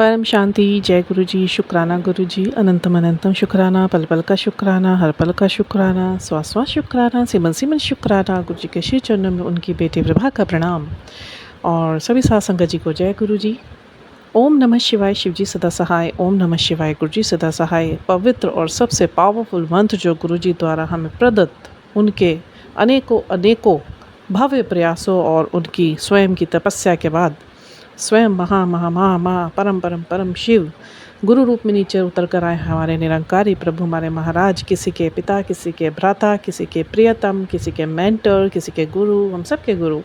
परम शांति। जय गुरु जी। शुक्राना गुरु जी। अनंतम अनंतम शुक्राना। पल पल का शुक्राना। हर पल का शुक्राना। श्वास श्वास शुक्राना। सिमन सिमन शुक्राना। गुरु जी के श्री चरणों में उनकी बेटे प्रभा का प्रणाम। और सभी साथ संगत जी को जय गुरु जी। ओम नमः शिवाय। शिव जी सदा सहाय। ओम नमः शिवाय। गुरु जी सदा सहाय। पवित्र और सबसे पावरफुल मंत्र जो गुरु जी द्वारा हमें प्रदत्त, उनके अनेकों अनेकों भव्य प्रयासों और उनकी स्वयं की तपस्या के बाद स्वयं महा महा महा महा परम परम परम शिव गुरु रूप में नीचे उतर कर आए हमारे निरंकारी प्रभु, हमारे महाराज, किसी के पिता, किसी के भ्राता, किसी के प्रियतम, किसी के मेंटर, किसी के गुरु, हम सब के गुरु।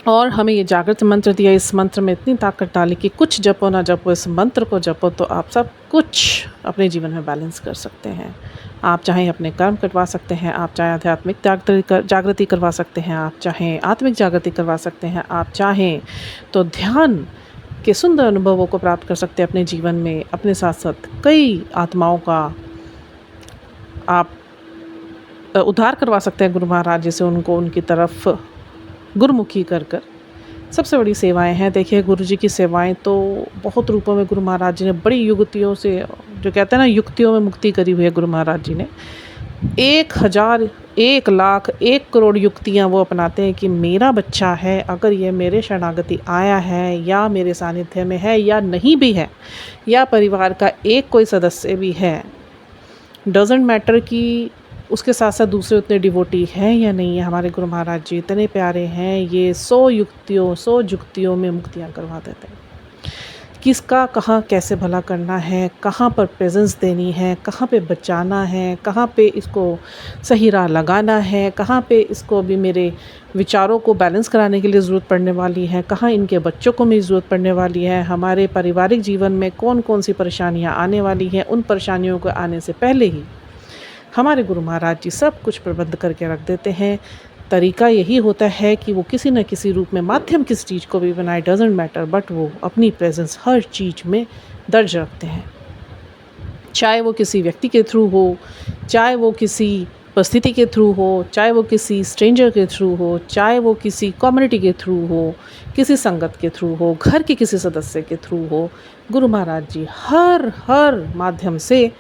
और हमें ये जागृत मंत्र दिया। इस मंत्र में इतनी ताकत डाली कि कुछ जपो ना जपो, इस मंत्र को जपो तो आप सब कुछ अपने जीवन में बैलेंस कर सकते हैं। आप चाहें अपने कर्म कटवा सकते हैं, आप चाहे आध्यात्मिक जागृति करवा सकते हैं, आप चाहें आत्मिक जागृति करवा सकते हैं, आप चाहें तो ध्यान के सुंदर अनुभवों को प्राप्त कर सकते हैं अपने जीवन में। अपने साथ साथ कई आत्माओं का आप उद्धार करवा सकते हैं गुरु महाराज जी से, उनको उनकी तरफ गुरुमुखी कर कर। सबसे बड़ी सेवाएं हैं। देखिए, गुरु जी की सेवाएं तो बहुत रूपों में गुरु महाराज जी ने बड़ी युक्तियों से, जो कहते हैं ना, युक्तियों में मुक्ति करी हुई है गुरु महाराज जी ने। 1000, 1 लाख, 1 करोड़ युक्तियां वो अपनाते हैं कि मेरा बच्चा है, अगर ये मेरे शरणागति आया है या मेरे सानिध्य में है या नहीं भी है, या परिवार का एक कोई सदस्य भी है, डजेंट मैटर कि उसके साथ साथ दूसरे उतने डिवोटी हैं या नहीं है। हमारे गुरु महाराज जी इतने प्यारे हैं, ये 100 युक्तियों में मुक्तियाँ करवा देते हैं। किसका कहाँ कैसे भला करना है, कहाँ पर प्रेजेंस देनी है, कहाँ पे बचाना है, कहाँ पे इसको सही राह लगाना है, कहाँ पे इसको अभी मेरे विचारों को बैलेंस कराने के लिए ज़रूरत पड़ने वाली है, कहाँ इनके बच्चों को मेरी ज़रूरत पड़ने वाली है, हमारे पारिवारिक जीवन में कौन कौन सी परेशानियाँ आने वाली हैं, उन परेशानियों को आने से पहले ही हमारे गुरु महाराज जी सब कुछ प्रबंध करके रख देते हैं। तरीका यही होता है कि वो किसी न किसी रूप में, माध्यम किस चीज़ को भी बनाए, डजेंट मैटर, बट वो अपनी प्रेजेंस हर चीज़ में दर्ज रखते हैं। चाहे वो किसी व्यक्ति के थ्रू हो, चाहे वो किसी परिस्थिति के थ्रू हो, चाहे वो किसी स्ट्रेंजर के थ्रू हो, चाहे वो किसी कम्युनिटी के थ्रू हो, किसी संगत के थ्रू हो, घर के किसी सदस्य के थ्रू हो, गुरु महाराज जी हर माध्यम से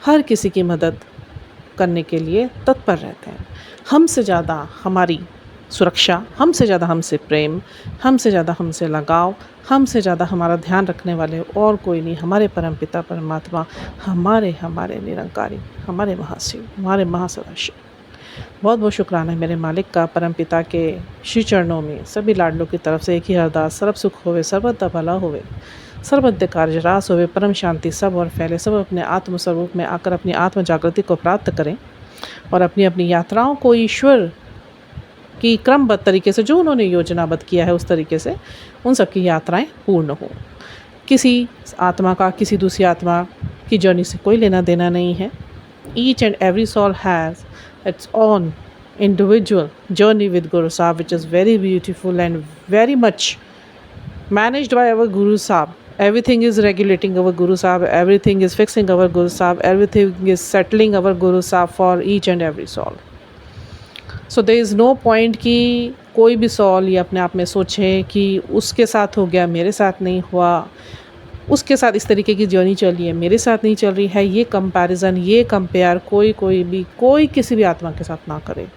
हर किसी की मदद करने के लिए तत्पर रहते हैं। हमसे ज़्यादा हमारी सुरक्षा, हमसे ज़्यादा हमसे प्रेम, हमसे ज़्यादा हमसे लगाव, हमसे ज़्यादा हमारा ध्यान रखने वाले और कोई नहीं, हमारे परमपिता परमात्मा, हमारे निरंकारी, हमारे महाशिव, हमारे महासदाशिव। बहुत बहुत शुक्राना है मेरे मालिक का, परमपिता के श्री चरणों में सभी लाडलों की तरफ से एक ही अरदास, सर्व सुख होवे, सर्वदा भला होवे, सर्वद्य कार्य रास होवे, परम शांति सब और फैले। सब अपने आत्म स्वरूप में आकर अपनी आत्म जागृति को प्राप्त करें और अपनी अपनी यात्राओं को ईश्वर की क्रमबद्ध तरीके से, जो उन्होंने योजनाबद्ध किया है, उस तरीके से उन सबकी यात्राएं पूर्ण हो। किसी आत्मा का किसी दूसरी आत्मा की जर्नी से कोई लेना देना नहीं है। Each and every soul has its own individual journey with Guru Sahib, which is very beautiful and very much managed by our Guru Sahib. Everything is regulating our Guru Sahib, everything is fixing our Guru Sahib, everything is settling our Guru Sahib for each and every soul. So there is no point कि कोई भी soul ये अपने आप में सोचे कि उसके साथ हो गया, मेरे साथ नहीं हुआ, उसके साथ इस तरीके की जर्नी चली है, मेरे साथ नहीं चल रही है। ये कंपैरिजन, ये कंपेयर कोई किसी भी आत्मा के साथ ना करे,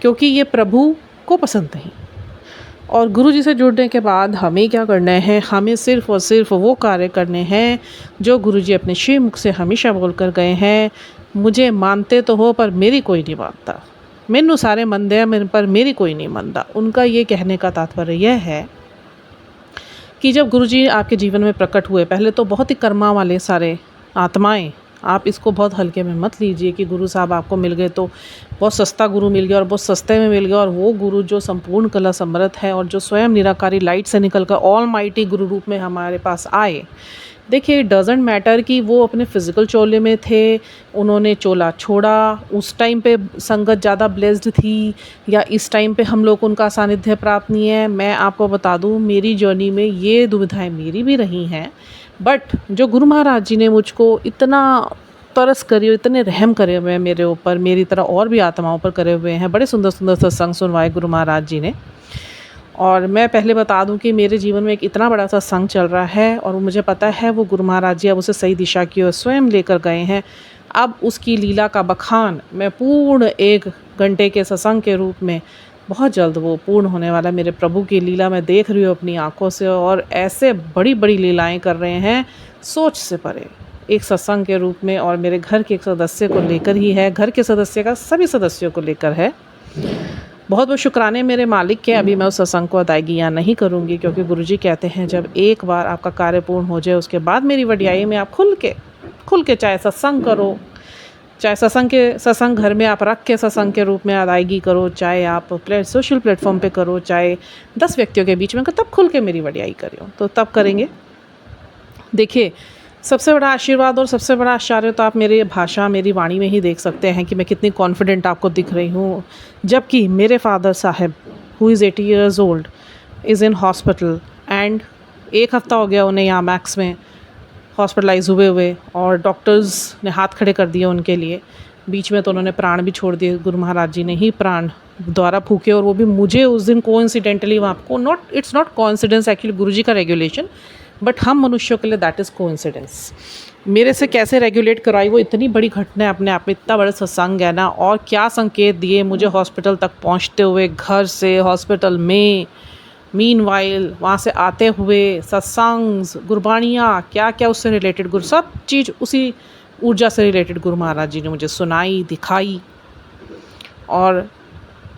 क्योंकि ये प्रभु को पसंद नहीं। और गुरु जी से जुड़ने के बाद हमें क्या करना है, हमें सिर्फ़ और सिर्फ वो कार्य करने हैं जो गुरु जी अपने श्री मुख से हमेशा बोल कर गए हैं। मुझे मानते तो हो पर मेरी कोई नहीं मानता, मैनू सारे मनते हैं मेरे पर मेरी कोई नहीं मानता। उनका ये कहने का तात्पर्य यह है कि जब गुरु जी आपके जीवन में प्रकट हुए, पहले तो बहुत ही कर्मा वाले सारे आत्माएँ, आप इसको बहुत हल्के में मत लीजिए कि गुरु साहब आपको मिल गए तो बहुत सस्ता गुरु मिल गया और बहुत सस्ते में मिल गया, और वो गुरु जो संपूर्ण कला समृद्ध है और जो स्वयं निराकारी लाइट से निकलकर ऑल माइटी गुरु रूप में हमारे पास आए। देखिए, इट डजेंट मैटर कि वो अपने फिज़िकल चोले में थे, उन्होंने चोला छोड़ा, उस टाइम पे संगत ज़्यादा ब्लेस्ड थी, या इस टाइम पे हम लोग उनका सानिध्य प्राप्त नहीं है। मैं आपको बता दूँ, मेरी जर्नी में ये दुविधाएं मेरी भी रही हैं, बट जो गुरु महाराज जी ने मुझको इतना तरस करी, इतने रहम करे हुए हैं मेरे ऊपर, मेरी तरह और भी आत्माओं पर करे हुए हैं। बड़े सुंदर सुंदर सत्संग सुनवाए गुरु महाराज जी ने, और मैं पहले बता दूं कि मेरे जीवन में एक इतना बड़ा सत्संग चल रहा है और मुझे पता है वो गुरु महाराज जी अब उसे सही दिशा की ओर स्वयं लेकर गए हैं। अब उसकी लीला का बखान मैं पूर्ण 1 घंटे के सत्संग के रूप में बहुत जल्द वो पूर्ण होने वाला है। मेरे प्रभु की लीला मैं देख रही हूँ अपनी आँखों से, और ऐसे बड़ी बड़ी लीलाएं कर रहे हैं सोच से परे, एक सत्संग के रूप में। और मेरे घर के एक सदस्य को लेकर ही है, घर के सदस्य का सभी सदस्यों को लेकर है। बहुत बहुत शुक्राने मेरे मालिक के। अभी मैं उस सत्संग को अदायगियाँ नहीं करूँगी, क्योंकि गुरुजी कहते हैं जब एक बार आपका कार्य पूर्ण हो जाए उसके बाद मेरी वडियाई में आप खुल के चाहे सत्संग करो, चाहे सत्संग घर में आप रख के सत्संग के रूप में अदायगी करो, चाहे आप सोशल प्लेटफॉर्म पे करो, चाहे 10 व्यक्तियों के बीच में करो, तब खुल के मेरी वडियाई करो तो तब करेंगे। देखिए, सबसे बड़ा आशीर्वाद और सबसे बड़ा आश्चर्य तो आप मेरी भाषा, मेरी वाणी में ही देख सकते हैं कि मैं कितनी कॉन्फिडेंट आपको दिख रही हूँ। जबकि मेरे फादर साहब who is 80 years old is in hospital, and 1 हफ़्ता हो गया उन्हें यहाँ मैक्स में हॉस्पिटलाइज हुए और डॉक्टर्स ने हाथ खड़े कर दिए उनके लिए। बीच में तो उन्होंने प्राण भी छोड़ दिए, गुरु महाराज जी ने ही प्राण द्वारा फूके, और वो भी मुझे उस दिन कोइंसिडेंटली वहाँ को इट्स नॉट कोइंसिडेंस एक्चुअली, गुरु जी का रेगुलेशन, बट हम मनुष्यों के लिए दैट इज़ कोइंसिडेंस। मेरे से कैसे रेगुलेट कराई वो इतनी बड़ी घटना है अपने आप में, इतना बड़ा सत्संग है ना। और क्या संकेत दिए मुझे हॉस्पिटल तक पहुँचते हुए, घर से हॉस्पिटल में, मीनवाइल वहाँ से आते हुए सत्संग, गुरबाणियाँ, क्या क्या उससे रिलेटेड गुरु, सब चीज़ उसी ऊर्जा से रिलेटेड गुरु महाराज जी ने मुझे सुनाई, दिखाई। और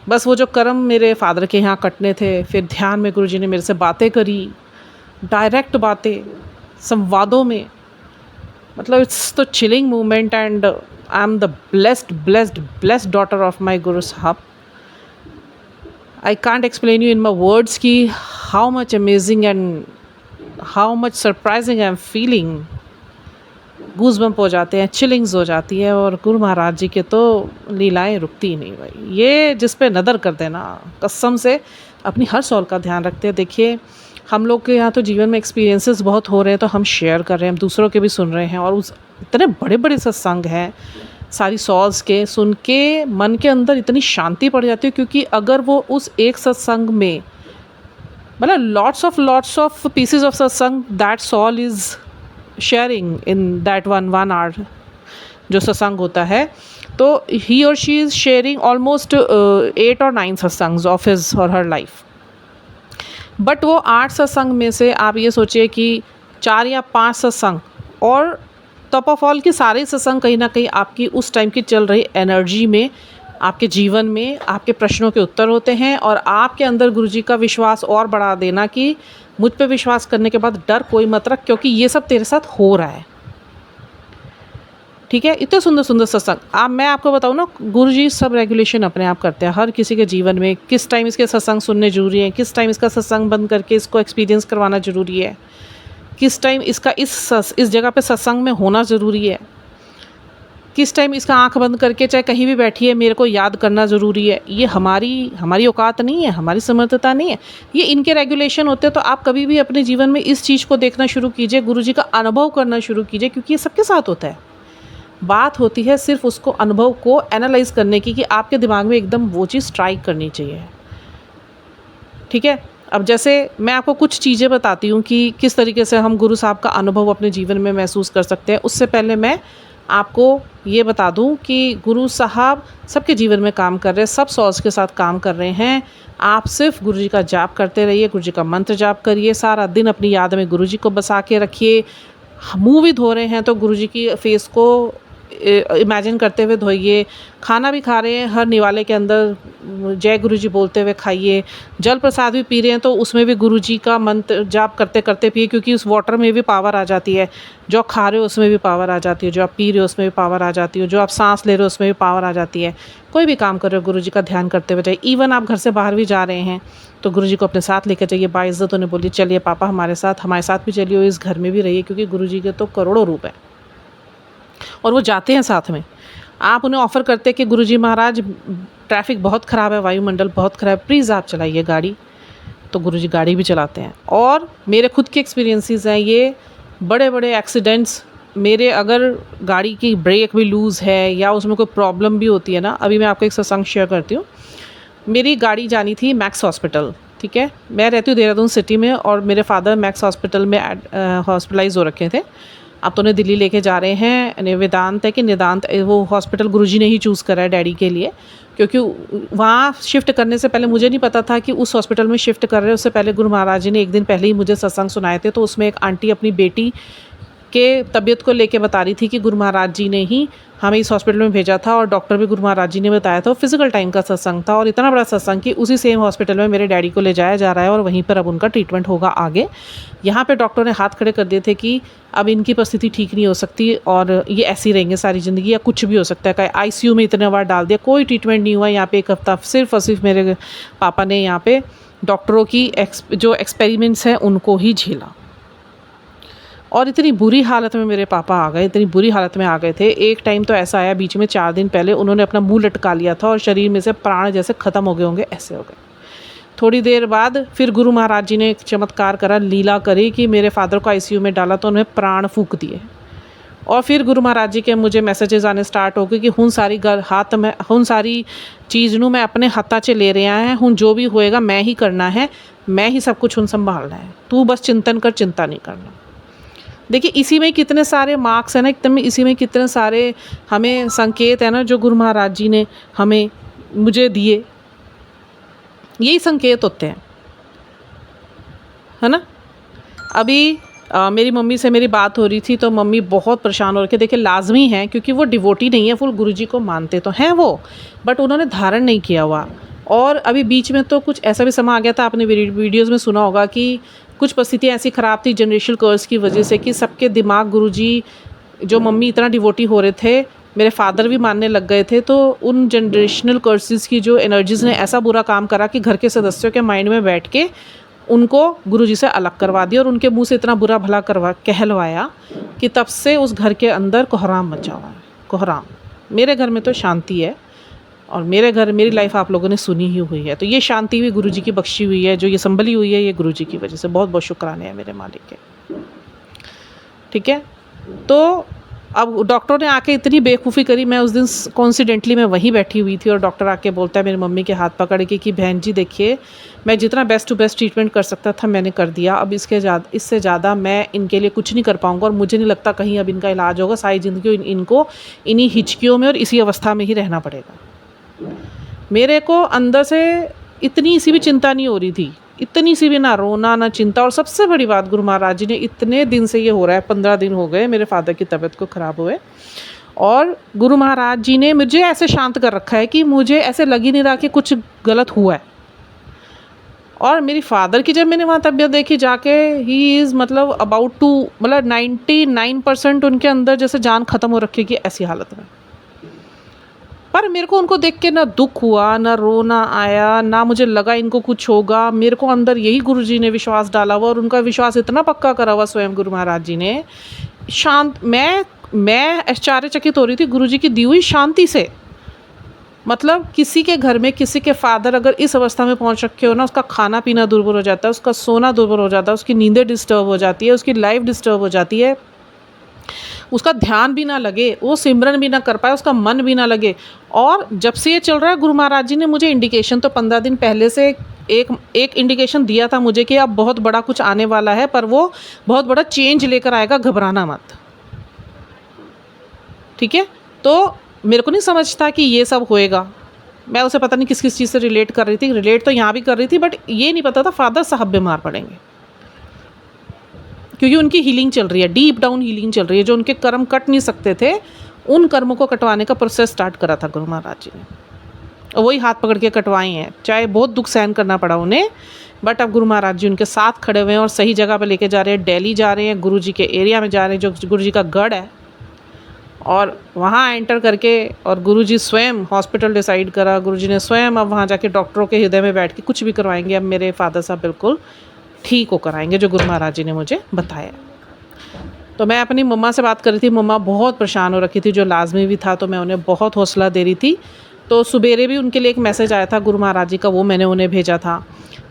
बस वो जो कर्म मेरे फादर के यहाँ कटने थे, फिर ध्यान में गुरु जी ने मेरे से बातें करी, डायरेक्ट बातें, संवादों में, मतलब इट्स तो chilling moment. And I am the blessed daughter of my गुरु साहब। I can't explain you in my words कि how much amazing and how much surprising I am feeling। Goosebump हो जाते हैं, चिलिंग्स हो जाती है, और गुरु महाराज जी के तो लीलाएं रुकती ही नहीं भाई। ये जिस पे नज़र कर देना, कसम से अपनी हर सौल का ध्यान रखते हैं। देखिए, हम लोग के यहाँ तो जीवन में एक्सपीरियंसेस बहुत हो रहे हैं, तो हम शेयर कर रहे हैं, हम दूसरों के भी सुन रहे हैं, और उस इतने बड़े बड़े सत्संग हैं, सारी सॉल्स के सुन के मन के अंदर इतनी शांति पड़ जाती है। क्योंकि अगर वो उस एक सत्संग में, मतलब lots of pieces of satsang that soul is sharing in that one hour जो सत्संग होता है, तो ही और she is sharing almost 8 or 9 satsangs of his और हर लाइफ। बट वो 8 सत्संग में से आप ये सोचिए कि 4 या 5 सत्संग, और टॉप ऑफ ऑल कि सारे सत्संग कहीं ना कहीं आपकी उस टाइम की चल रही एनर्जी में, आपके जीवन में आपके प्रश्नों के उत्तर होते हैं, और आपके अंदर गुरुजी का विश्वास और बढ़ा देना कि मुझ पे विश्वास करने के बाद डर कोई मत रख, क्योंकि ये सब तेरे साथ हो रहा है। ठीक है, इतने सुंदर सुंदर सत्संग। मैं आपको बताऊँ ना, गुरुजी सब रेगुलेशन अपने आप करते हैं हर किसी के जीवन में। किस टाइम इसके सत्संग सुनने जरूरी है, किस टाइम इसका सत्संग बंद करके इसको एक्सपीरियंस करवाना ज़रूरी है, किस टाइम इसका इस जगह पे सत्संग में होना ज़रूरी है, किस टाइम इसका आंख बंद करके चाहे कहीं भी बैठी है मेरे को याद करना ज़रूरी है। ये हमारी औकात नहीं है, हमारी समर्थता नहीं है, ये इनके रेगुलेशन होते हैं। तो आप कभी भी अपने जीवन में इस चीज़ को देखना शुरू कीजिए, गुरुजी का अनुभव करना शुरू कीजिए, क्योंकि ये सबके साथ होता है। बात होती है सिर्फ उसको अनुभव को एनालाइज करने की, कि आपके दिमाग में एकदम वो चीज़ स्ट्राइक करनी चाहिए। ठीक है, अब जैसे मैं आपको कुछ चीज़ें बताती हूँ कि किस तरीके से हम गुरु साहब का अनुभव अपने जीवन में महसूस कर सकते हैं। उससे पहले मैं आपको ये बता दूँ कि गुरु साहब सबके जीवन में काम कर रहे हैं, सब सॉल्स के साथ काम कर रहे हैं। आप सिर्फ गुरु जी का जाप करते रहिए, गुरु जी का मंत्र जाप करिए, सारा दिन अपनी याद में गुरु जी को बसा के रखिए। मुँह भी धो रहे हैं तो गुरु जी की फेस को इमेजिन करते हुए धोइए। खाना भी खा रहे हैं, हर निवाले के अंदर जय गुरु जी बोलते हुए खाइए। जल प्रसाद भी पी रहे हैं तो उसमें भी गुरु जी का मंत्र जाप करते करते पिए, क्योंकि उस वाटर में भी पावर आ जाती है। जो आप खा रहे हो उसमें भी पावर आ जाती है, जो आप पी रहे हो उसमें भी पावर आ जाती है, जो आप सांस ले रहे हो उसमें भी पावर आ जाती है। कोई भी काम कर रहे हो गुरु जी का ध्यान करते हुए जाइए। इवन आप घर से बाहर भी जा रहे हैं तो गुरु जी को अपने साथ लेकर जाइए। बाइज़्ज़त उन्हें बोलिए, चलिए पापा हमारे साथ भी चलिए, इस घर में भी रहिए, क्योंकि गुरु जी के तो करोड़ों रूप हैं और वो जाते हैं साथ में। आप उन्हें ऑफ़र करते हैं कि गुरुजी महाराज ट्रैफिक बहुत ख़राब है, वायुमंडल बहुत ख़राब है, प्लीज़ आप चलाइए गाड़ी, तो गुरुजी गाड़ी भी चलाते हैं। और मेरे खुद के एक्सपीरियंसेस हैं, ये बड़े बड़े एक्सीडेंट्स मेरे, अगर गाड़ी की ब्रेक भी लूज़ है या उसमें कोई प्रॉब्लम भी होती है ना, अभी मैं आपको एक सत्संग शेयर करती हूँ। मेरी गाड़ी जानी थी मैक्स हॉस्पिटल, ठीक है। मैं रहती हूँ देहरादून सिटी में और मेरे फादर मैक्स हॉस्पिटल में हॉस्पिटलाइज हो रखे थे। अब तो उन्हें दिल्ली लेके जा रहे हैं। वेदांत है कि निदांत, वो हॉस्पिटल गुरुजी ने ही चूज़ करा है डैडी के लिए, क्योंकि वहाँ शिफ्ट करने से पहले मुझे नहीं पता था कि उस हॉस्पिटल में शिफ्ट कर रहे हैं। उससे पहले गुरु महाराज जी ने एक दिन पहले ही मुझे सत्संग सुनाए थे। तो उसमें एक आंटी अपनी बेटी के तबीयत को लेके बता रही थी कि गुरु महाराज जी ने ही हमें इस हॉस्पिटल में भेजा था, और डॉक्टर भी गुरु महाराज जी ने बताया था। फिजिकल टाइम का सत्संग था, और इतना बड़ा सत्संग कि उसी सेम हॉस्पिटल में मेरे डैडी को ले जाया जा रहा है और वहीं पर अब उनका ट्रीटमेंट होगा आगे। यहाँ पे डॉक्टर ने हाथ खड़े कर दिए थे कि अब इनकी परिस्थिति ठीक नहीं हो सकती और ये ऐसी रहेंगे सारी ज़िंदगी, या कुछ भी हो सकता है। ICU में इतने बार डाल दिया, कोई ट्रीटमेंट नहीं हुआ। यहाँ पे 1 हफ्ता सिर्फ और सिर्फ मेरे पापा ने यहाँ पे डॉक्टरों की जो एक्सपेरिमेंट्स हैं उनको ही झेला। और इतनी बुरी हालत में मेरे पापा आ गए, इतनी बुरी हालत में आ गए थे। एक टाइम तो ऐसा आया बीच में 4 दिन पहले, उन्होंने अपना मुंह लटका लिया था और शरीर में से प्राण जैसे ख़त्म हो गए होंगे, ऐसे हो गए। थोड़ी देर बाद फिर गुरु महाराज जी ने एक चमत्कार करा, लीला करी कि मेरे फादर को ICU में डाला तो उन्हें प्राण फूंक दिए। और फिर गुरु महाराज जी के मुझे मैसेजेस आने स्टार्ट हो गए कि हुन सारी हाथ में हुन सारी चीज़ नू मैं अपने हाथा 'च ले रहा है, हुन जो भी होएगा मैं ही करना है, मैं ही सब कुछ हुन संभालना है, तू बस चिंतन कर, चिंता नहीं करना। देखिए इसी में कितने सारे मार्क्स हैं ना, एकदम इसी में कितने सारे हमें संकेत है ना जो गुरु महाराज जी ने हमें मुझे दिए। यही संकेत होते हैं, है ना। अभी मेरी मम्मी से मेरी बात हो रही थी तो मम्मी बहुत परेशान हो रही थी। देखिए लाजमी है, क्योंकि वो डिवोटी नहीं है, फुल गुरुजी को मानते तो हैं वो, बट उन्होंने धारण नहीं किया हुआ। और अभी बीच में तो कुछ ऐसा भी समय आ गया था, आपने वीडियोज़ में सुना होगा कि कुछ परिस्थितियाँ ऐसी ख़राब थी जनरेशनल कर्स की वजह से कि सबके दिमाग गुरुजी, जो मम्मी इतना डिवोटी हो रहे थे, मेरे फादर भी मानने लग गए थे। तो उन जनरेशनल कर्सेस की जो एनर्जीज़ ने ऐसा बुरा काम करा कि घर के सदस्यों के माइंड में बैठ के उनको गुरुजी से अलग करवा दिया और उनके मुंह से इतना बुरा भला कहलवाया कि तब से उस घर के अंदर कोहराम मचा हुआ है, कोहराम। मेरे घर में तो शांति है, और मेरी लाइफ आप लोगों ने सुनी ही हुई है। तो ये शांति भी गुरुजी की बख्शी हुई है, जो ये संभली हुई है ये गुरुजी की वजह से। बहुत बहुत शुक्राने हैं मेरे मालिक के, ठीक है। तो अब डॉक्टर ने आके इतनी बेवकूफ़ी करी, मैं उस दिन कॉन्सिडेंटली मैं वहीं बैठी हुई थी और डॉक्टर आके बोलता है मेरी मम्मी के हाथ पकड़ के कि बहन जी देखिए, मैं जितना बेस्ट टू बेस्ट ट्रीटमेंट कर सकता था मैंने कर दिया, अब इससे ज़्यादा मैं इनके लिए कुछ नहीं कर पाऊँगा, और मुझे नहीं लगता कहीं अब इनका इलाज होगा। सारी ज़िंदगी इनको इन्हीं हिचकियों में और इसी अवस्था में ही रहना पड़ेगा। मेरे को अंदर से इतनी सी भी चिंता नहीं हो रही थी, इतनी सी भी ना रोना ना चिंता। और सबसे बड़ी बात, गुरु महाराज जी ने इतने दिन से ये हो रहा है, 15 दिन हो गए मेरे फादर की तबीयत को ख़राब हुए, और गुरु महाराज जी ने मुझे ऐसे शांत कर रखा है कि मुझे ऐसे लग ही नहीं रहा कि कुछ गलत हुआ है। और मेरी फादर की जब मैंने वहाँ तबीयत देखी जाके, ही इज़ मतलब अबाउट टू, मतलब 99% उनके अंदर जैसे जान ख़त्म हो रखी कि ऐसी हालत में। पर मेरे को उनको देख के ना दुख हुआ, ना रोना आया, ना मुझे लगा इनको कुछ होगा। मेरे को अंदर यही गुरुजी ने विश्वास डाला हुआ, और उनका विश्वास इतना पक्का करा हुआ स्वयं गुरु महाराज जी ने। मैं आश्चर्यचकित हो रही थी गुरुजी की दी हुई शांति से। मतलब किसी के घर में किसी के फादर अगर इस अवस्था में पहुंच रखे हो ना, उसका खाना पीना दुर्बल हो जाता है, उसका सोना दुर्बल हो जाता है, उसकी नींदें डिस्टर्ब हो जाती है, उसकी लाइफ डिस्टर्ब हो जाती है, उसका ध्यान भी ना लगे, वो सिमरन भी ना कर पाए, उसका मन भी ना लगे। और जब से ये चल रहा है, गुरु महाराज जी ने मुझे इंडिकेशन तो 15 दिन पहले से एक इंडिकेशन दिया था मुझे कि अब बहुत बड़ा कुछ आने वाला है, पर वो बहुत बड़ा चेंज लेकर आएगा, घबराना मत, ठीक है। तो मेरे को नहीं समझता कि ये सब होएगा। मैं उसे पता नहीं किस किस चीज़ से रिलेट कर रही थी, रिलेट तो यहाँ भी कर रही थी, बट ये नहीं पता था फादर साहब बीमार पड़ेंगे, क्योंकि उनकी हीलिंग चल रही है, डीप डाउन हीलिंग चल रही है। जो उनके कर्म कट नहीं सकते थे, उन कर्मों को कटवाने का प्रोसेस स्टार्ट करा था गुरु महाराज जी ने, और वही हाथ पकड़ के कटवाए हैं। चाहे बहुत दुख सहन करना पड़ा उन्हें, बट अब गुरु महाराज जी उनके साथ खड़े हुए हैं और सही जगह पर लेके जा रहे हैं। दिल्ली जा रहे हैं, गुरु जी के एरिया में जा रहे हैं, जो गुरु जी का गढ़ है, और वहाँ एंटर करके, और गुरु जी स्वयं हॉस्पिटल डिसाइड करा, गुरु जी ने स्वयं अब वहाँ जाके डॉक्टरों के हृदय में बैठ के कुछ भी करवाएंगे। अब मेरे फादर साहब बिल्कुल ठीक हो कर आएंगे, जो गुरु महाराज जी ने मुझे बताया। तो मैं अपनी मम्मा से बात कर रही थी, मम्मा बहुत परेशान हो रखी थी, जो लाजमी भी था, तो मैं उन्हें बहुत हौसला दे रही थी। तो सुबेरे भी उनके लिए एक मैसेज आया था गुरु महाराज जी का, वो मैंने उन्हें भेजा था।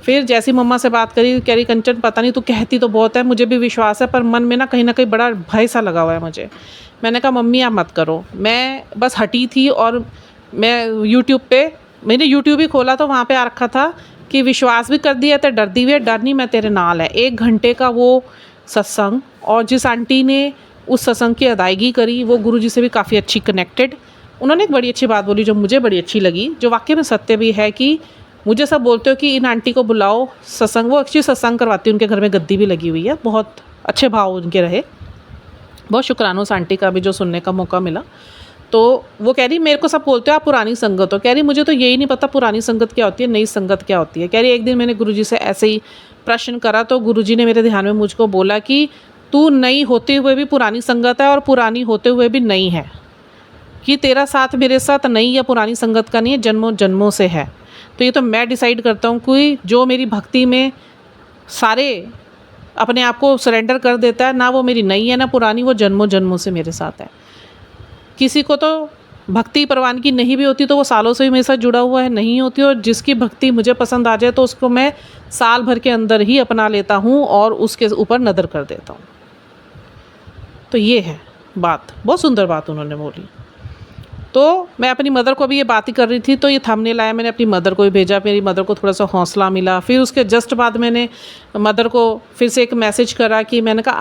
फिर जैसी मम्मा से बात करी, कह रही कंचन पता नहीं तू कहती तो बहुत है, मुझे भी विश्वास है, पर मन में ना कहीं बड़ा भय सा लगा हुआ है मुझे। मैंने कहा मम्मी आप मत करो। मैं बस हटी थी, और मैं मैंने यूट्यूब ही खोला तो वहाँ पे आ रखा था कि विश्वास भी कर दिया तो डरदी भी है, डर नहीं मैं तेरे नाल है। 1 घंटे का वो सत्संग, और जिस आंटी ने उस सत्संग की अदायगी करी वो गुरुजी से भी काफ़ी अच्छी कनेक्टेड। उन्होंने एक बड़ी अच्छी बात बोली जो मुझे बड़ी अच्छी लगी, जो वाकई में सत्य भी है, कि मुझे सब बोलते हो कि इन आंटी को बुलाओ सत्संग, वो एक्चुअली सत्संग करवाती है, उनके घर में गद्दी भी लगी हुई है, बहुत अच्छे भाव उनके रहे। बहुत शुक्राना उस आंटी का भी जो सुनने का मौका मिला। तो वो कह रही मेरे को सब बोलते हो आप पुरानी संगत हो, कह रही मुझे तो यही नहीं पता पुरानी संगत क्या होती है, नई संगत क्या होती है। कह रही एक दिन मैंने गुरुजी से ऐसे ही प्रश्न करा तो गुरुजी ने मेरे ध्यान में मुझको बोला कि तू नई होते हुए भी पुरानी संगत है और पुरानी होते हुए भी नई है, कि तेरा साथ मेरे साथ नई या पुरानी संगत का नहीं है, जन्मों जन्मों से है। तो ये तो मैं डिसाइड करता हूँ कि जो मेरी भक्ति में सारे अपने आप को सरेंडर कर देता है, ना वो मेरी नई है ना पुरानी, वो जन्मों जन्मों से मेरे साथ है। किसी को तो भक्ति परवानगी नहीं भी होती तो वो सालों से ही मेरे साथ जुड़ा हुआ है, नहीं होती, और जिसकी भक्ति मुझे पसंद आ जाए तो उसको मैं साल भर के अंदर ही अपना लेता हूँ और उसके ऊपर नज़र कर देता हूँ। तो ये है बात, बहुत सुंदर बात उन्होंने बोली। तो मैं अपनी मदर को भी ये बात ही कर रही थी, तो ये थंबनेल आया, मैंने अपनी मदर को भी भेजा, मेरी मदर को थोड़ा सा हौसला मिला। फिर उसके जस्ट बाद मैंने मदर को फिर से एक मैसेज करा कि मैंने कहा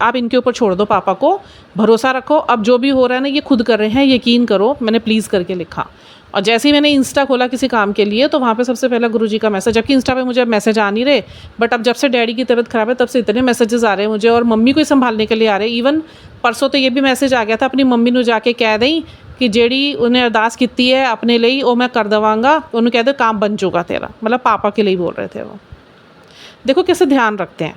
आप इनके ऊपर छोड़ दो, पापा को भरोसा रखो, अब जो भी हो रहा है ना ये खुद कर रहे हैं, यकीन करो, मैंने प्लीज़ करके लिखा। और जैसे ही मैंने इंस्टा खोला किसी काम के लिए तो वहाँ पे सबसे पहला गुरुजी का मैसेज, जबकि इंस्टा पे मुझे मैसेज आ नहीं रहे, बट अब जब से डैडी की तबीयत ख़राब है तब से इतने मैसेजेस आ रहे हैं मुझे, और मम्मी को ही संभालने के लिए आ रहे हैं। इवन परसों तो ये भी मैसेज आ गया था, अपनी मम्मी को जाके कह दें कि जेड़ी उन्हें अरदास की है अपने लिए वो मैं कर देवांगा, उन्होंने कह दे काम बन चुका तेरा, मतलब पापा के लिए बोल रहे थे वो। देखो कैसे ध्यान रखते हैं,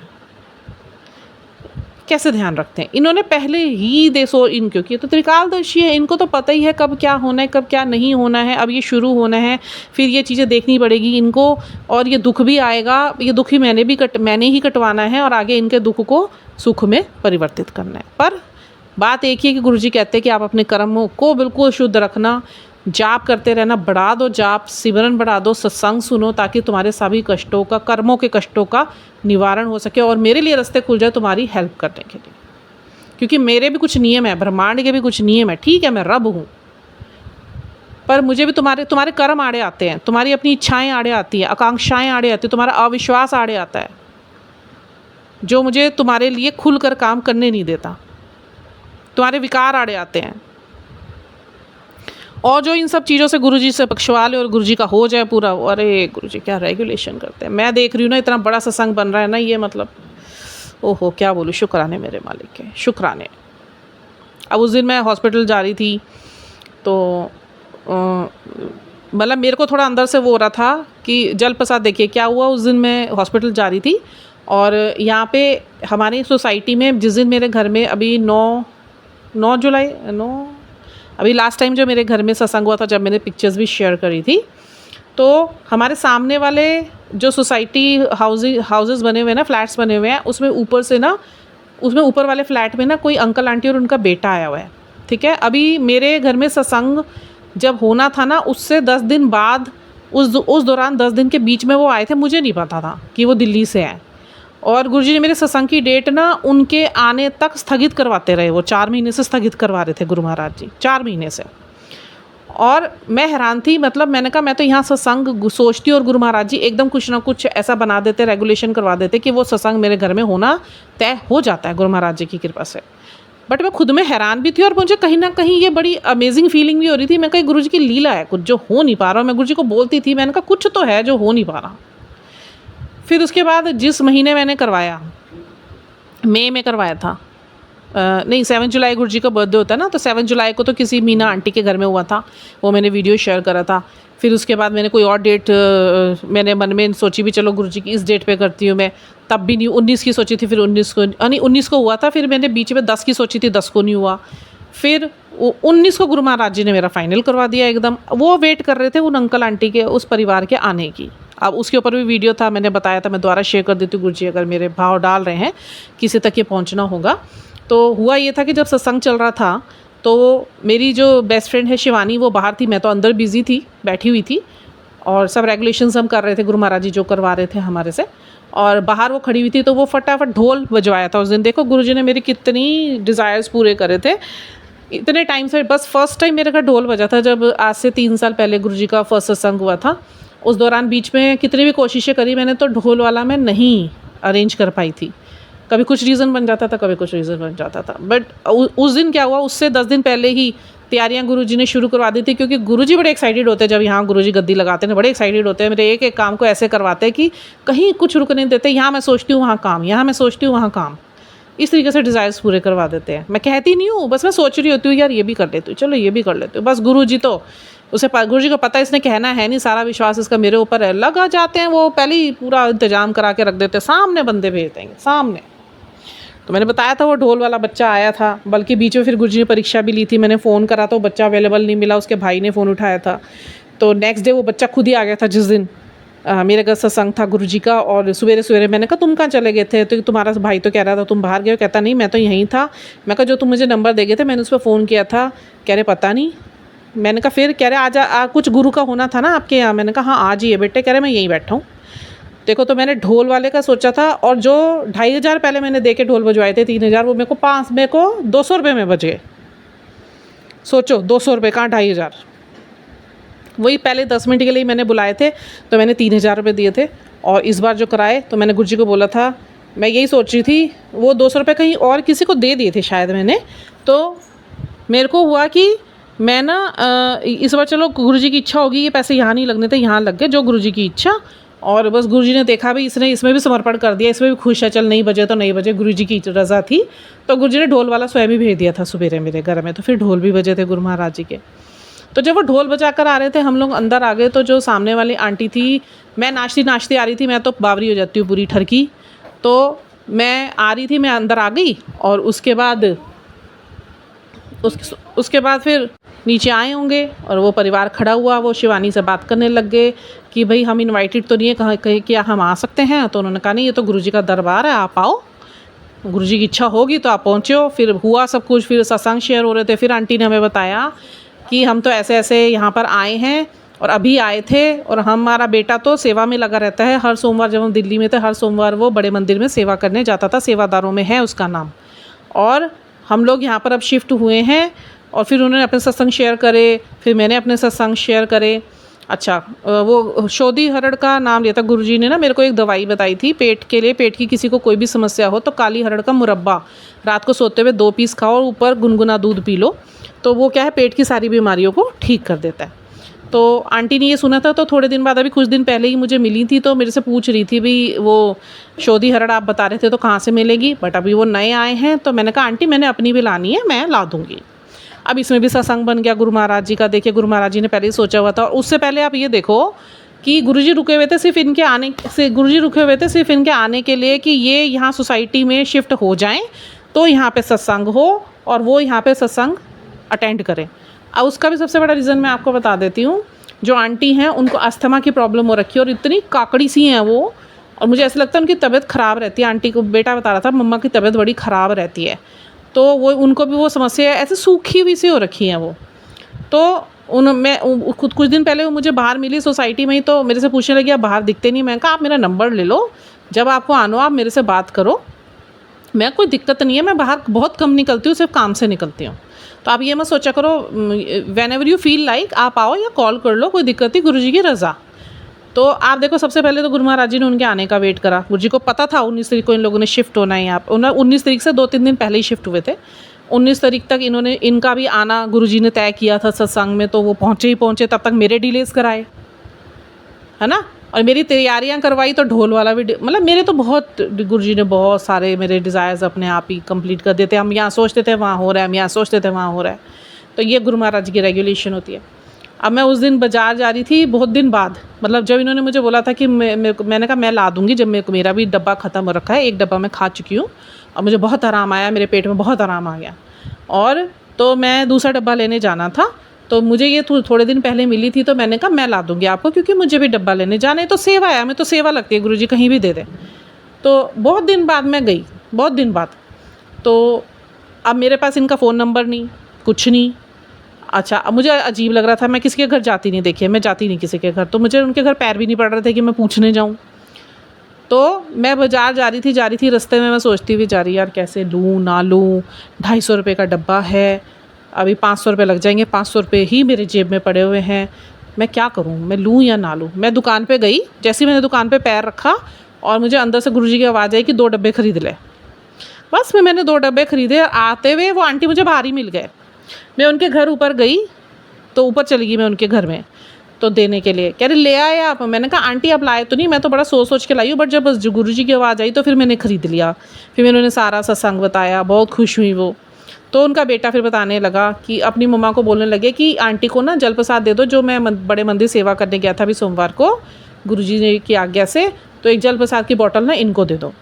कैसे ध्यान रखते हैं। इन्होंने पहले ही देखो इनको किया, तो त्रिकालदर्शी है, इनको तो पता ही है कब क्या होना है कब क्या नहीं होना है। अब ये शुरू होना है, फिर ये चीज़ें देखनी पड़ेगी इनको, और ये दुख भी आएगा, ये दुख ही मैंने ही कटवाना है, और आगे इनके दुख को सुख में परिवर्तित करना है। पर बात एक ही है कि गुरुजी कहते हैं कि आप अपने कर्मों को बिल्कुल शुद्ध रखना, जाप करते रहना, बढ़ा दो जाप, सिमरन बढ़ा दो, सत्संग सुनो, ताकि तुम्हारे सभी कष्टों का, कर्मों के कष्टों का निवारण हो सके और मेरे लिए रास्ते खुल जाए तुम्हारी हेल्प करने के लिए। क्योंकि मेरे भी कुछ नियम है, ब्रह्मांड के भी कुछ नियम है। ठीक है मैं रब हूँ, पर मुझे भी तुम्हारे कर्म आड़े आते हैं, तुम्हारी अपनी इच्छाएं आड़े आती हैं, आकांक्षाएं आड़े आती हैं, तुम्हारा अविश्वास आड़े आता है, जो मुझे तुम्हारे लिए खुल कर काम करने नहीं देता। तुम्हारे विकार आड़े आते हैं, और जो इन सब चीज़ों से गुरुजी से बख्शवा ले और गुरुजी का हो जाए पूरा। अरे गुरुजी क्या रेगुलेशन करते हैं। मैं देख रही हूँ ना, इतना बड़ा सत्संग बन रहा है ना, ये मतलब ओहो क्या बोलूँ, शुक्राने मेरे मालिक के, शुक्राने। अब उस दिन मैं हॉस्पिटल जा रही थी, तो मतलब मेरे को थोड़ा अंदर से वो हो रहा था कि जल प्रसाद। देखिए क्या हुआ, उस दिन मैं हॉस्पिटल जा रही थी, और यहाँ पे हमारी सोसाइटी में जिस दिन मेरे घर में अभी 9 जुलाई अभी लास्ट टाइम जो मेरे घर में सत्संग हुआ था, जब मैंने पिक्चर्स भी शेयर करी थी, तो हमारे सामने वाले जो सोसाइटी हाउसेस बने हुए हैं ना, फ्लैट्स बने हुए हैं, उसमें ऊपर से ना, उसमें ऊपर वाले फ्लैट में ना कोई अंकल आंटी और उनका बेटा आया हुआ है। ठीक है, अभी मेरे घर में सत्संग जब होना था ना, उससे 10 दिन बाद, उस दौरान 10 दिन के बीच में वो आए थे। मुझे नहीं पता था कि वो दिल्ली से आए, और गुरुजी ने मेरे सत्संग की डेट ना उनके आने तक स्थगित करवाते रहे। वो 4 महीने से स्थगित करवा रहे थे गुरु महाराज जी, 4 महीने से। और मैं हैरान थी, मतलब मैंने कहा मैं तो यहाँ सत्संग सोचती हूँ और गुरु महाराज जी एकदम कुछ ना कुछ ऐसा बना देते, रेगुलेशन करवा देते कि वो सत्संग मेरे घर में होना तय हो जाता है गुरु महाराज जी की कृपा से। बट मैं खुद में हैरान भी थी, और मुझे कहीं ना कहीं ये बड़ी अमेजिंग फीलिंग भी हो रही थी। मैं कहीं गुरु जी की लीला है, कुछ जो हो नहीं पा रहा। मैं गुरु जी को बोलती थी, मैंने कहा कुछ तो है जो हो नहीं पा रहा। फिर उसके बाद जिस महीने मैंने करवाया, मई में करवाया था, नहीं 7 जुलाई गुरुजी का बर्थडे होता है ना, तो 7 जुलाई को तो किसी मीना आंटी के घर में हुआ था, वो मैंने वीडियो शेयर करा था। फिर उसके बाद मैंने कोई और डेट मैंने मन में सोची भी, चलो गुरुजी की इस डेट पे करती हूँ मैं, तब भी नहीं, 19 की सोची थी, फिर 19 को हुआ था। फिर मैंने बीच में 10 की सोची थी, 10 को नहीं हुआ। फिर 19 को गुरु महाराज जी ने मेरा फाइनल करवा दिया एकदम। वो वेट कर रहे थे उन अंकल आंटी के, उस परिवार के आने की। अब उसके ऊपर भी वीडियो था, मैंने बताया था, मैं दोबारा शेयर कर देती हूँ। गुरुजी अगर मेरे भाव डाल रहे हैं, किसी तक ये पहुँचना होगा। तो हुआ ये था कि जब सत्संग चल रहा था, तो मेरी जो बेस्ट फ्रेंड है शिवानी, वो बाहर थी, मैं तो अंदर बिज़ी थी, बैठी हुई थी, और सब रेगुलेशंस हम कर रहे थे, गुरु महाराज जी जो करवा रहे थे हमारे से। और बाहर वो खड़ी हुई थी, तो वो फटाफट ढोल बजवाया था उस दिन। देखो गुरुजी ने मेरी कितनी डिज़ायर्स पूरे करे थे इतने टाइम से। बस फर्स्ट टाइम मेरे घर ढोल बजा था जब आज से 3 साल पहले गुरुजी का फर्स्ट सत्संग हुआ था। उस दौरान बीच में कितनी भी कोशिशें करी मैंने, तो ढोल वाला मैं नहीं अरेंज कर पाई थी। कभी कुछ रीज़न बन जाता था, कभी कुछ रीज़न बन जाता था। बट उस दिन क्या हुआ, उससे 10 दिन पहले ही तैयारियां गुरुजी ने शुरू करवा दी थी, क्योंकि गुरुजी बड़े एक्साइटेड होते हैं जब यहाँ गुरुजी गद्दी लगाते हैं, बड़े एक्साइटेड होते हैं। मेरे एक एक काम को ऐसे करवाते हैं कि कहीं कुछ रुक नहीं देते। यहाँ मैं सोचती हूँ वहाँ काम, यहाँ मैं सोचती हूँ वहाँ काम, इस तरीके से डिज़ायर्स पूरे करवा देते हैं। मैं कहती नहीं हूँ, बस मैं सोच रही होती हूँ यार ये भी कर लेती हूँ, चलो ये भी कर लेती हूँ। बस गुरुजी तो गुरुजी को पता है इसने कहना है नहीं, सारा विश्वास इसका मेरे ऊपर है। लगा जाते हैं वो पहले ही पूरा इंतजाम करा के रख देते हैं, सामने बंदे भेज देंगे सामने। तो मैंने बताया था वो ढोल वाला बच्चा आया था, बल्कि बीच में फिर गुरुजी ने परीक्षा भी ली थी। मैंने फ़ोन करा तो बच्चा अवेलेबल नहीं मिला, उसके भाई ने फ़ोन उठाया था। तो नेक्स्ट डे वो बच्चा खुद ही आ गया था, जिस दिन मेरे घर सत्संग था गुरुजी का। और सवेरे सवेरे मैंने कहा तुम कहाँ चले गए थे, तो तुम्हारा भाई तो कह रहा था तुम बाहर गए हो। कहता नहीं मैं तो यहीं था। मैं कहा जो तुम मुझे नंबर दे गए थे मैंने उस पर फ़ोन किया था। कह रहे पता नहीं। मैंने कहा फिर कह रहे आज कुछ गुरु का होना था ना आपके यहाँ। मैंने कहा हाँ आज ही है बेटे। कह रहे मैं यहीं बैठा हूँ। देखो, तो मैंने ढोल वाले का सोचा था, और जो 2,500 पहले मैंने दे के ढोल बजवाए थे 3,000, वो मेरे को 200 रुपये में बचे। सोचो 200 रुपये कहाँ 2,500। वही पहले 10 मिनट के लिए मैंने बुलाए थे, तो मैंने 3,000 रुपये दिए थे। और इस बार जो कराए तो मैंने गुरुजी को बोला था, मैं यही सोच रही थी वो 200 रुपये कहीं और किसी को दे दिए थे शायद मैंने। तो मेरे को हुआ कि मैं ना इस बार चलो गुरुजी की इच्छा होगी, ये पैसे यहाँ नहीं लगने थे, यहाँ लग गए, जो गुरुजी की इच्छा। और बस गुरुजी ने देखा भी इसने इसमें भी समर्पण कर दिया, इसमें भी खुश है, चल नहीं बजे तो नहीं बजे, गुरुजी की रज़ा थी। तो गुरुजी ने ढोल वाला स्वयं ही भेज दिया था सुबेरे मेरे घर में। तो फिर ढोल भी बजे थे गुरु महाराज जी के। तो जब वो ढोल बजा कर आ रहे थे, हम लोग अंदर आ गए, तो जो सामने वाली आंटी थी, मैं नाचती आ रही थी, मैं तो बावरी हो जाती हूँ पूरी ठरकी। तो मैं आ रही थी, मैं अंदर आ गई, और उसके बाद फिर नीचे आए होंगे, और वो परिवार खड़ा हुआ, वो शिवानी से बात करने लग गए कि भाई हम इनवाइटेड तो नहीं है, कहीं क्या हम आ सकते हैं। तो उन्होंने कहा नहीं, ये तो गुरुजी का दरबार है, आप आओ, गुरुजी की इच्छा होगी तो आप पहुँचो। फिर हुआ सब कुछ, फिर सत्संग शेयर हो रहे थे। फिर आंटी ने हमें बताया कि हम तो ऐसे ऐसे यहाँ पर आए हैं, और अभी आए थे, और हमारा बेटा तो सेवा में लगा रहता है। हर सोमवार जब हम दिल्ली में थे, हर सोमवार वो बड़े मंदिर में सेवा करने जाता था, सेवादारों में है उसका नाम। और हम लोग यहाँ पर अब शिफ्ट हुए हैं। और फिर उन्होंने अपने सत्संग शेयर करे, फिर मैंने अपने सत्संग शेयर करे। अच्छा, वो शोधी हरड़ का नाम लिया था गुरुजी ने ना। मेरे को एक दवाई बताई थी पेट के लिए, पेट की किसी को कोई भी समस्या हो तो काली हरड़ का मुरब्बा रात को सोते हुए 2 पीस खाओ, और ऊपर गुनगुना दूध पी लो। तो वो क्या है, पेट की सारी बीमारियों को ठीक कर देता है। तो आंटी ने ये सुना था, तो थोड़े दिन बाद, अभी कुछ दिन पहले ही मुझे मिली थी, तो मेरे से पूछ रही थी भी वो शोधी हरड़ आप बता रहे थे तो कहाँ से मिलेगी। बट अभी वो नए आए हैं, तो मैंने कहा आंटी मैंने अपनी भी लानी है, मैं ला दूँगी। अब इसमें भी सत्संग बन गया गुरु महाराज जी का। देखिए गुरु महाराज जी ने पहले ही सोचा हुआ था। और उससे पहले आप ये देखो कि गुरुजी रुके हुए थे सिर्फ इनके आने के लिए कि ये यहाँ सोसाइटी में शिफ्ट हो जाएं, तो यहाँ पे सत्संग हो और वो यहाँ पे सत्संग अटेंड करें। अब उसका भी सबसे बड़ा रीज़न मैं आपको बता देती हूँ। जो आंटी हैं उनको अस्थमा की प्रॉब्लम हो रखी है, और इतनी काकड़ी सी हैं वो, और मुझे ऐसा लगता है उनकी तबीयत ख़राब रहती है। आंटी को बेटा बता रहा था मम्मा की तबीयत बड़ी ख़राब रहती है, तो वो उनको भी वो समस्या है, ऐसे सूखी हुई सी हो रखी हैं वो। तो कुछ दिन पहले वो मुझे बाहर मिली सोसाइटी में ही, तो मेरे से पूछने लगी आप बाहर दिखते नहीं। मैंने कहा आप मेरा नंबर ले लो, जब आपको आना हो आप मेरे से बात करो, मैं कोई दिक्कत नहीं है, मैं बाहर बहुत कम निकलती हूँ, सिर्फ काम से निकलती हूँ। तो आप ये मत सोचा करो, when ever you feel like आप आओ या कॉल कर लो, कोई दिक्कत नहीं, गुरुजी की रज़ा। तो आप देखो, सबसे पहले तो गुरु महाराज जी ने उनके आने का वेट करा। गुरुजी को पता था 19 तारीख को इन लोगों ने शिफ्ट होना है यहाँ पर। 19 तारीख से 2-3 दिन पहले ही शिफ्ट हुए थे। 19 तारीख तक इनका भी आना गुरुजी ने तय किया था सत्संग में, तो वो पहुँचे। तब तक मेरे डिलेज़ कराए, है ना, और मेरी तैयारियां करवाई। तो ढोल वाला भी मतलब मेरे तो बहुत, गुरुजी ने बहुत सारे मेरे डिज़ायर्स अपने आप ही कंप्लीट कर देते। हम यहाँ सोचते थे वहाँ हो रहा है, हम यहाँ सोचते थे वहाँ हो रहा है। तो ये गुरु महाराज जी की रेगुलेशन होती है। अब मैं उस दिन बाज़ार जा रही थी बहुत दिन बाद, मतलब जब इन्होंने मुझे बोला था कि मैंने कहा मैं ला दूँगी, जब मेरा भी डब्बा ख़त्म हो रखा है, एक डब्बा मैं खा चुकी हूँ और मुझे बहुत आराम आया, मेरे पेट में बहुत आराम आ गया। और तो मैं दूसरा डब्बा लेने जाना था, तो मुझे ये थोड़े दिन पहले मिली थी, तो मैंने कहा मैं ला दूँगी आपको, क्योंकि मुझे भी डब्बा लेने जाना है। तो सेवा है, हमें तो सेवा लगती है, गुरुजी कहीं भी दे दें। तो बहुत दिन बाद मैं गई, बहुत दिन बाद। तो अब मेरे पास इनका फ़ोन नंबर नहीं, कुछ नहीं। अच्छा, अब मुझे अजीब लग रहा था, मैं किसी के घर जाती नहीं, देखिए मैं जाती नहीं किसी के घर, तो मुझे उनके घर पैर भी नहीं पड़ रहे थे कि मैं पूछने जाऊँ। तो मैं बाज़ार जा रही थी, रास्ते में मैं सोचती हुई जा रही यार कैसे लूँ ना लूँ, 250 रुपये का डब्बा है, अभी 500 रुपये लग जाएंगे, 500 रुपये ही मेरे जेब में पड़े हुए हैं, मैं क्या करूँ, मैं लूँ या ना लूँ। मैं दुकान पे गई, जैसे ही मैंने दुकान पे पैर रखा और मुझे अंदर से गुरुजी की आवाज़ आई कि 2 डब्बे खरीद ले। बस फिर मैंने 2 डब्बे खरीदे। आते हुए वो आंटी मुझे बाहर ही मिल गए। मैं उनके घर ऊपर गई, तो ऊपर चली गई मैं उनके घर में तो देने के लिए। कह रही ले आए आप? मैंने कहा आंटी आप लाए तो नहीं, मैं तो बड़ा सोच सोच के लाई हूँ, बट जब बस गुरुजी की आवाज़ आई तो फिर मैंने ख़रीद लिया। फिर मैंने उन्हें सारा सत्संग बताया, बहुत खुश हुई वो। तो उनका बेटा फिर बताने लगा कि अपनी मम्मा को बोलने लगे कि आंटी को ना जल प्रसाद दे दो, जो मैं बड़े मंदिर सेवा करने गया था अभी सोमवार को गुरुजी ने की आज्ञा से, तो एक जल प्रसाद की बॉटल ना इनको दे दो।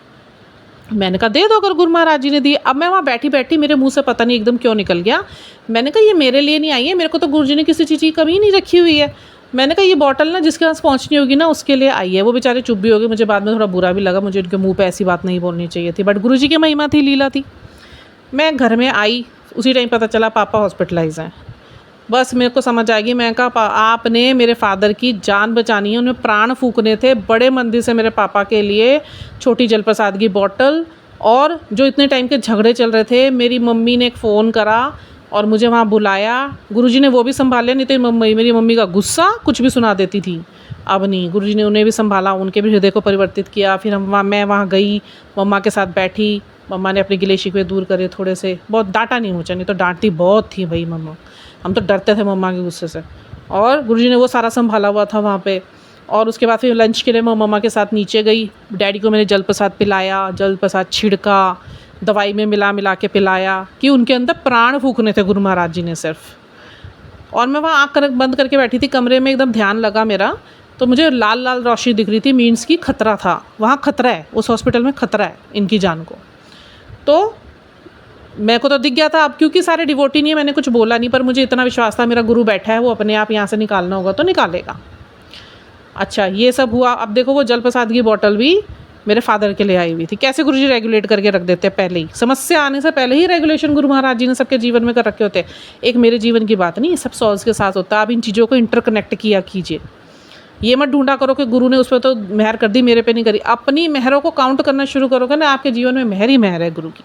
मैंने कहा दे दो अगर गुरु महाराज जी ने दी। अब मैं वहाँ बैठी बैठी मेरे मुंह से पता नहीं एकदम क्यों निकल गया, मैंने कहा ये मेरे लिए नहीं आई है, मेरे को तो गुरुजी ने किसी चीज़ की कमी नहीं रखी हुई है। मैंने कहा ये बॉटल ना जिसके पास पहुँचनी होगी ना उसके लिए आई है। वो बेचारे चुप भी हो गए। मुझे बाद में थोड़ा बुरा भी लगा, मुझे उनके मुँह पर ऐसी बात नहीं बोलनी चाहिए थी, बट गुरुजी की महिमा थी, लीला थी। मैं घर में आई, उसी टाइम पता चला पापा हॉस्पिटलाइज हैं। बस मेरे को समझ आ गई। मैं कहा आपने मेरे फादर की जान बचानी है, उन्हें प्राण फूकने थे। बड़े मंदिर से मेरे पापा के लिए छोटी जल प्रसाद की बॉटल, और जो इतने टाइम के झगड़े चल रहे थे, मेरी मम्मी ने एक फ़ोन करा और मुझे वहाँ बुलाया। गुरुजी ने वो भी संभाल लिया, नहीं तो मेरी मम्मी का गुस्सा कुछ भी सुना देती थी। अब नहीं, गुरुजी ने उन्हें भी संभाला, उनके भी हृदय को परिवर्तित किया। फिर मैं वहाँ गई, मम्मा के साथ बैठी, मम्मा ने अपने गिले शिकवे दूर करे थोड़े से। बहुत डांटा नहीं मुझे, नहीं तो डांटती बहुत थी भाई मम्मा, हम तो डरते थे मम्मा के गुस्से से। और गुरुजी ने वो सारा संभाला हुआ था वहाँ पे। और उसके बाद फिर लंच के लिए मैं मम्मा के साथ नीचे गई। डैडी को मैंने जल प्रसाद पिलाया, जल प्रसाद छिड़का, दवाई में मिला मिला के पिलाया कि उनके अंदर प्राण फूकने थे गुरु महाराज जी ने सिर्फ। और मैं वहाँ आँख बंद करके बैठी थी कमरे में, एकदम ध्यान लगा मेरा, तो मुझे लाल लाल रोशनी दिख रही थी, मीन्स की खतरा था, वहाँ खतरा है, उस हॉस्पिटल में खतरा है इनकी जान को। तो मेरे को तो दिख गया था। अब क्योंकि सारे डिवोटी नहीं है, मैंने कुछ बोला नहीं, पर मुझे इतना विश्वास था मेरा गुरु बैठा है, वो अपने आप यहाँ से निकालना होगा तो निकालेगा। अच्छा ये सब हुआ। अब देखो वो जल प्रसाद की बॉटल भी मेरे फादर के लिए आई हुई थी। कैसे गुरुजी रेगुलेट करके रख देते हैं पहले ही, समस्या आने से पहले ही रेगुलेशन गुरु महाराज जी ने सबके जीवन में कर रखे होते हैं। एक मेरे जीवन की बात नहीं, ये सब सॉल्स के साथ होता है। आप इन चीज़ों को इंटरकनेक्ट किया कीजिए। ये मत ढूंढा करो कि गुरु ने उस पर तो मेहर कर दी, मेरे पे नहीं करी। अपनी मेहरों को काउंट करना शुरू करोगे ना, आपके जीवन में मेहर ही मेहर है गुरु की।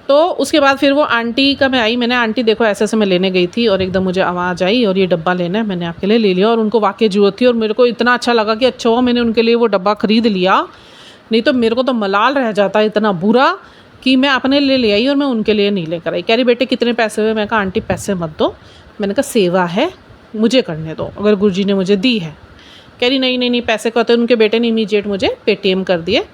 तो उसके बाद फिर वो आंटी का मैं आई, मैंने आंटी देखो ऐसे ऐसे मैं लेने गई थी और एकदम मुझे आवाज़ आई और ये डब्बा लेना है, मैंने आपके लिए ले लिया। और उनको वाकई ज़रूरत थी और मेरे को इतना अच्छा लगा कि अच्छा हुआ मैंने उनके लिए वो डब्बा ख़रीद लिया, नहीं तो मेरे को तो मलाल रह जाता इतना बुरा कि मैं अपने लिए ले आई और मैं उनके लिए नहीं लेकर आई। कह रही बेटे कितने पैसे हुए? मैं कहा आंटी पैसे मत दो, मैंने कहा सेवा है मुझे करने दो, अगर गुरुजी ने मुझे दी है। कह रही नहीं नहीं नहीं पैसे को तो उनके बेटे ने इमीडिएट मुझे पेटीएम कर दिए।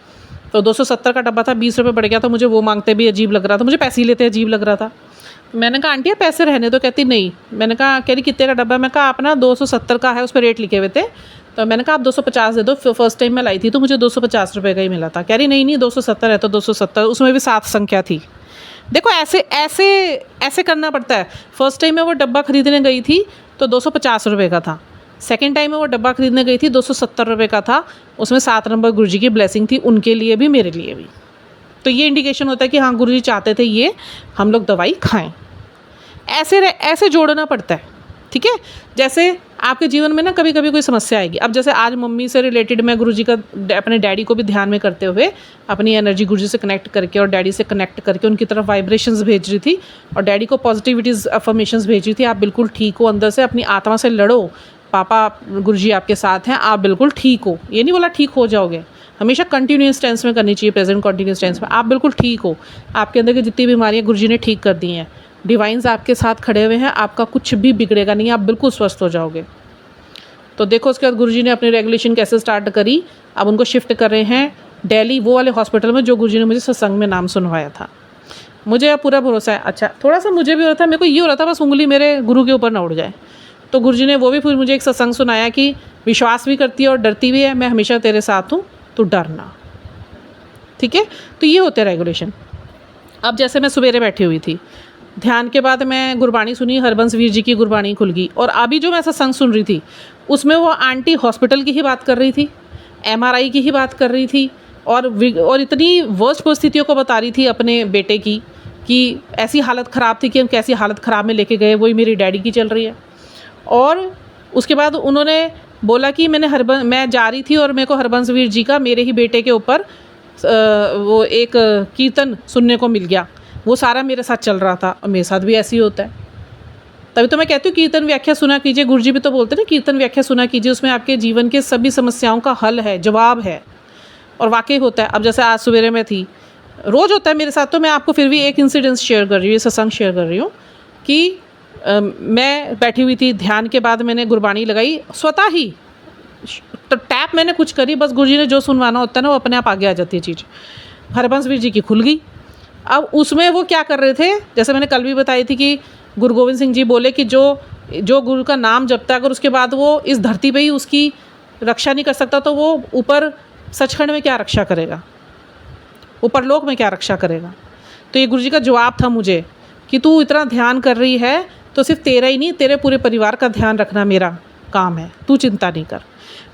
तो 270 का डब्बा था, 20 रुपये बढ़ गया था, मुझे वो मांगते भी अजीब लग रहा था, मुझे पैसे ही लेते अजीब लग रहा था। मैंने कहा आंटी पैसे रहने दो। कहती नहीं। मैंने कहा कह रही कितने का डब्बा? मैं कहा आप ना 270 का है, उस पर रेट लिखे हुए थे, तो मैंने कहा आप 250 दे दो। फर्स्ट टाइम मैं लाई थी तो मुझे 250 रुपये का ही मिला था। कह रही नहीं नहीं 270 है तो 270, उसमें भी 7 संख्या थी। देखो ऐसे ऐसे ऐसे करना पड़ता है। फर्स्ट टाइम मैं वो डब्बा ख़रीदने गई थी तो 250 रुपये का था। सेकेंड टाइम में वो डब्बा ख़रीदने गई थी 270 रुपये का था, उसमें 7 नंबर गुरुजी की ब्लेसिंग थी, उनके लिए भी मेरे लिए भी। तो ये इंडिकेशन होता है कि हाँ गुरुजी चाहते थे ये हम लोग दवाई खाएं। ऐसे जोड़ना पड़ता है, ठीक है। जैसे आपके जीवन में ना कभी कभी कोई समस्या आएगी। अब जैसे आज मम्मी से रिलेटेड मैं गुरुजी का अपने डैडी को भी ध्यान में करते हुए अपनी एनर्जी गुरुजी से कनेक्ट करके और डैडी से कनेक्ट करके उनकी तरफ वाइब्रेशंस भेज रही थी और डैडी को पॉजिटिविटीज़ अफर्मेशंस भेज रही थी। आप बिल्कुल ठीक हो, अंदर से अपनी आत्मा से लड़ो, पापा गुरुजी आपके साथ हैं, आप बिल्कुल ठीक हो। ये नहीं बोला ठीक हो जाओगे, हमेशा कंटिन्यूस टेंस में करनी चाहिए, प्रेजेंट कंटिन्यूस टेंस में। आप बिल्कुल ठीक हो, आपके अंदर की जितनी बीमारियाँ गुरुजी ने ठीक कर दी हैं, डिवाइंस आपके साथ खड़े हुए हैं, आपका कुछ भी बिगड़ेगा नहीं, आप बिल्कुल स्वस्थ हो जाओगे। तो देखो उसके बाद गुरुजी ने अपनी रेगुलेशन कैसे स्टार्ट करी। अब उनको शिफ्ट कर रहे हैं दिल्ली, वो वाले हॉस्पिटल में जो गुरुजी ने मुझे सत्संग में नाम सुनवाया था। मुझे अब पूरा भरोसा है। अच्छा थोड़ा सा मुझे भी हो रहा था, मेरे को ये हो रहा था बस उंगली मेरे गुरु के ऊपर ना उड़ जाए। तो गुरुजी ने वो भी फिर मुझे एक सत्संग सुनाया कि विश्वास भी करती है और डरती भी है, मैं हमेशा तेरे साथ हूँ, तो डरना, ठीक है। तो ये होते हैं रेगुलेशन। अब जैसे मैं सवेरे बैठी हुई थी, ध्यान के बाद मैं गुरबाणी सुनी, हरबंस वीर जी की गुरबाणी खुल गई। और अभी जो मैं सत्संग सुन रही थी उसमें वो आंटी हॉस्पिटल की ही बात कर रही थी, MRI की ही बात कर रही थी और इतनी वर्स्ट परिस्थितियों को बता रही थी अपने बेटे की कि ऐसी हालत ख़राब थी कि हम कैसी हालत ख़राब में लेके गए, वही मेरी डैडी की चल रही है। और उसके बाद उन्होंने बोला कि मैं जा रही थी और मेरे को हरबंस वीर जी का मेरे ही बेटे के ऊपर वो एक कीर्तन सुनने को मिल गया, वो सारा मेरे साथ चल रहा था और मेरे साथ भी ऐसे ही होता है। तभी तो मैं कहती हूँ कीर्तन व्याख्या सुना कीजिए। गुरुजी भी तो बोलते हैं ना, कीर्तन व्याख्या सुना कीजिए, उसमें आपके जीवन के सभी समस्याओं का हल है, जवाब है, और वाकई होता है। अब जैसे आज सवेरे में थी, रोज़ होता है मेरे साथ, तो मैं आपको फिर भी एक इंसिडेंस शेयर कर रही हूँ, सत्संग शेयर कर रही हूँ कि मैं बैठी हुई थी, ध्यान के बाद मैंने गुरबानी लगाई स्वतः ही, तो टैप मैंने कुछ करी, बस गुरुजी ने जो सुनवाना होता है ना वो अपने आप आगे आ जाती है चीज़। हरबंस वीर जी की खुल गई। अब उसमें वो क्या कर रहे थे, जैसे मैंने कल भी बताई थी कि गुरु गोविंद सिंह जी बोले कि जो गुरु का नाम जपता है, अगर उसके बाद वो इस धरती पे ही उसकी रक्षा नहीं कर सकता, तो वो ऊपर सचखंड में क्या रक्षा करेगा, ऊपर लोक में क्या रक्षा करेगा। तो ये गुरुजी का जवाब था मुझे कि तू इतना ध्यान कर रही है तो सिर्फ तेरा ही नहीं, तेरे पूरे परिवार का ध्यान रखना मेरा काम है, तू चिंता नहीं कर।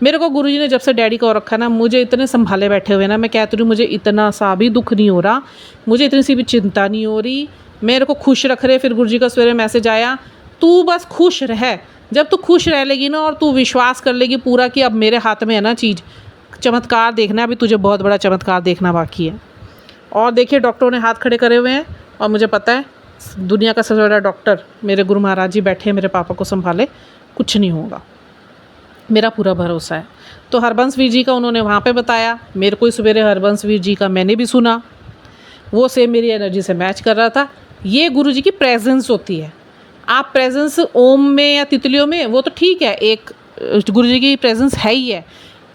मेरे को गुरुजी ने जब से डैडी को रखा ना, मुझे इतने संभाले बैठे हुए ना, मैं कहती हूँ मुझे इतना सा भी दुख नहीं हो रहा, मुझे इतनी सी भी चिंता नहीं हो रही, मेरे को खुश रख रहे। फिर गुरुजी का सवेरे मैसेज आया, तू बस खुश रह। जब तू खुश रह लेगी ना, और तू विश्वास कर लेगी पूरा कि अब मेरे हाथ में है ना चीज़, चमत्कार देखना है, अभी तुझे बहुत बड़ा चमत्कार देखना बाकी है। और देखिए डॉक्टरों ने हाथ खड़े करे हुए हैं, और मुझे पता है दुनिया का सबसे बड़ा डॉक्टर मेरे गुरु महाराज जी बैठे हैं, मेरे पापा को संभाले, कुछ नहीं होगा, मेरा पूरा भरोसा है। तो हरबंस वीर जी का उन्होंने वहाँ पे बताया, मेरे को सवेरे हरबंस वीर जी का मैंने भी सुना, वो सेम मेरी एनर्जी से मैच कर रहा था। ये गुरु जी की प्रेजेंस होती है। आप प्रेजेंस ओम में या तितलियों में, वो तो ठीक है, एक गुरु जी की प्रेजेंस है ही है।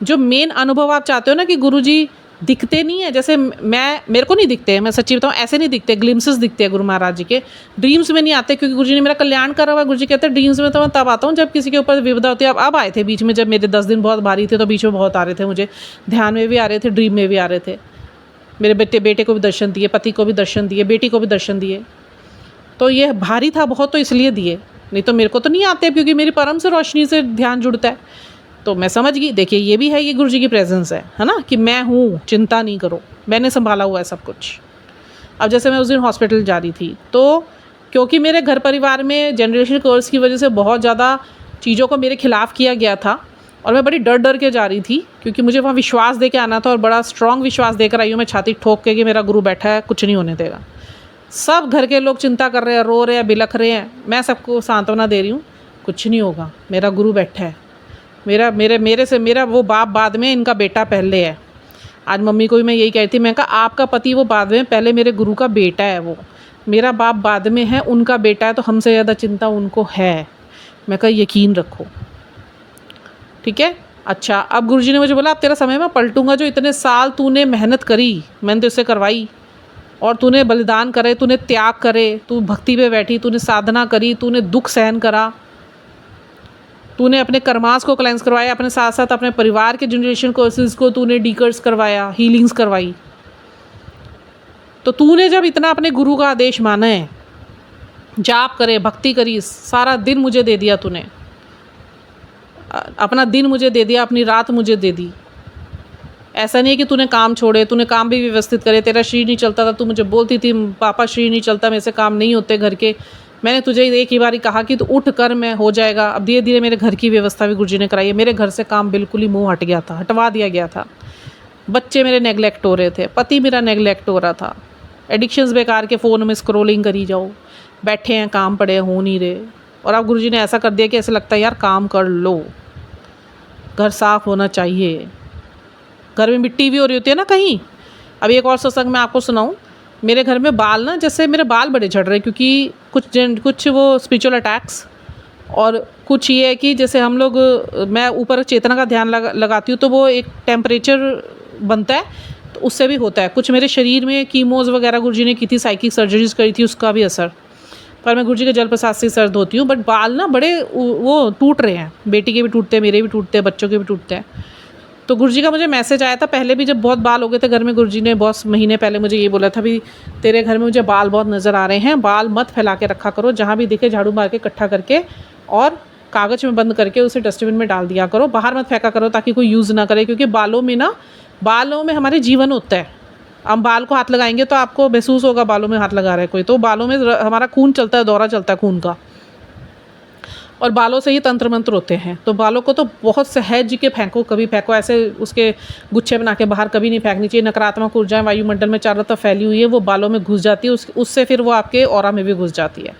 जो मेन अनुभव आप चाहते हो ना कि गुरु जी दिखते नहीं है, जैसे मेरे को नहीं दिखते, मैं सच्ची बताऊँ ऐसे नहीं दिखते, ग्लिम्सेस दिखते हैं गुरु महाराज जी के, ड्रीम्स में नहीं आते, क्योंकि गुरु जी ने मेरा कल्याण करा हुआ। गुरु जी कहते हैं ड्रीम्स में तो मैं तब आता हूँ जब किसी के ऊपर विपदा होती है। अब आए थे बीच में, जब मेरे 10 दिन बहुत भारी थे, तो बीच में बहुत आ रहे थे मुझे, ध्यान में भी आ रहे थे, ड्रीम में भी आ रहे थे। मेरे बेटे को भी दर्शन दिए, पति को भी दर्शन दिए, बेटी को भी दर्शन दिए। तो ये भारी था बहुत, तो इसलिए दिए, नहीं तो मेरे को तो नहीं आते, क्योंकि मेरी परम से रोशनी से ध्यान जुड़ता है। तो मैं समझ गई, देखिए ये भी है, ये गुरु जी की प्रेजेंस है ना, कि मैं हूँ, चिंता नहीं करो, मैंने संभाला हुआ है सब कुछ। अब जैसे मैं उस दिन हॉस्पिटल जा रही थी, तो क्योंकि मेरे घर परिवार में जनरेशन कर्स की वजह से बहुत ज़्यादा चीज़ों को मेरे खिलाफ़ किया गया था, और मैं बड़ी डर डर के जा रही थी, क्योंकि मुझे वहाँ विश्वास दे के आना था, और बड़ा स्ट्रॉन्ग विश्वास देकर आई हूँ मैं, छाती ठोक के कि मेरा गुरु बैठा है, कुछ नहीं होने देगा। सब घर के लोग चिंता कर रहे हैं, रो रहे हैं, बिलख रहे हैं, मैं सबको सांत्वना दे रही हूँ, कुछ नहीं होगा, मेरा गुरु बैठा है, मेरा वो बाप बाद में, इनका बेटा पहले है। आज मम्मी को भी मैं यही कहती थी, मैं कहा आपका पति वो बाद में, पहले मेरे गुरु का बेटा है, वो मेरा बाप बाद में है, उनका बेटा है, तो हमसे ज़्यादा चिंता उनको है। मैं कहा यकीन रखो, ठीक है। अच्छा, अब गुरुजी ने मुझे बोला अब तेरा समय मैं पलटूंगा, जो इतने साल तूने मेहनत करी, मैंने तो इससे करवाई, और तूने बलिदान करे, तूने त्याग करे, तू भक्ति पे बैठी, तूने साधना करी, तूने दुख सहन करा, तूने अपने कर्मास को क्लेंस करवाया, अपने साथ साथ अपने परिवार के जनरेशन कोर्सेज को तूने डीकर्स करवाया, हीलिंग्स करवाई। तो तूने जब इतना अपने गुरु का आदेश माना है, जाप करे, भक्ति करी, सारा दिन मुझे दे दिया तूने, अपना दिन मुझे दे दिया, अपनी रात मुझे दे दी। ऐसा नहीं है कि तूने काम छोड़े, तूने काम भी व्यवस्थित करे, तेरा शरीर नहीं चलता था, तू मुझे बोलती थी पापा शरीर नहीं चलता, मेरे से काम नहीं होते घर के, मैंने तुझे एक ही बार कहा कि तू उठ कर, मैं हो जाएगा। अब धीरे धीरे मेरे घर की व्यवस्था भी गुरुजी ने कराई है, मेरे घर से काम बिल्कुल ही मुँह हट गया था, हटवा दिया गया था। बच्चे मेरे नेगलेक्ट हो रहे थे, पति मेरा नेगलेक्ट हो रहा था, एडिक्शंस बेकार के, फ़ोन में स्क्रोलिंग करी जाओ, बैठे हैं, काम पड़े हो नहीं रहे। और अब गुरुजी ने ऐसा कर दिया कि ऐसा लगता है यार काम कर लो, घर साफ़ होना चाहिए, घर में मिट्टी भी हो रही होती है ना कहीं। अब एक और सत्संग मैं आपको सुनाऊँ, मेरे घर में बाल ना, जैसे मेरे बाल बड़े झड़ रहे, क्योंकि कुछ वो स्पिरिचुअल अटैक्स, और कुछ ये है कि जैसे हम लोग, मैं ऊपर चेतना का ध्यान लगाती हूँ, तो वो एक टेम्परेचर बनता है, तो उससे भी होता है कुछ। मेरे शरीर में कीमोज़ वगैरह गुरुजी ने की थी, साइकिक सर्जरीज करी थी, उसका भी असर, पर मैं गुरुजी के जल प्रसाद से सर्द होती हूँ। बट बाल ना बड़े वो टूट रहे हैं, बेटी के भी टूटते हैं, मेरे भी टूटते हैं, बच्चों के भी टूटते हैं। तो गुरुजी का मुझे मैसेज आया था पहले भी, जब बहुत बाल हो गए थे घर में, गुरुजी ने बहुत महीने पहले मुझे ये बोला था भी तेरे घर में मुझे बाल बहुत नज़र आ रहे हैं, बाल मत फैला के रखा करो, जहाँ भी दिखे झाड़ू मार के इकट्ठा करके और कागज़ में बंद करके उसे डस्टबिन में डाल दिया करो, बाहर मत फेंका करो, ताकि कोई यूज़ ना करे। क्योंकि बालों में हमारे जीवन होता है। हम बाल को हाथ लगाएंगे तो आपको महसूस होगा बालों में हाथ लगा रहा है कोई, तो बालों में हमारा खून चलता है, दौरा चलता है खून का, और बालों से ही तंत्र मंत्र होते हैं। तो बालों को तो बहुत सहज के फेंको, कभी फेंको ऐसे उसके गुच्छे बना के बाहर कभी नहीं फेंकनी चाहिए। नकारात्मक ऊर्जाएं वायुमंडल में चारों तरफ फैली हुई है, वो बालों में घुस जाती है, उससे फिर वो आपके ऑरा में भी घुस जाती है।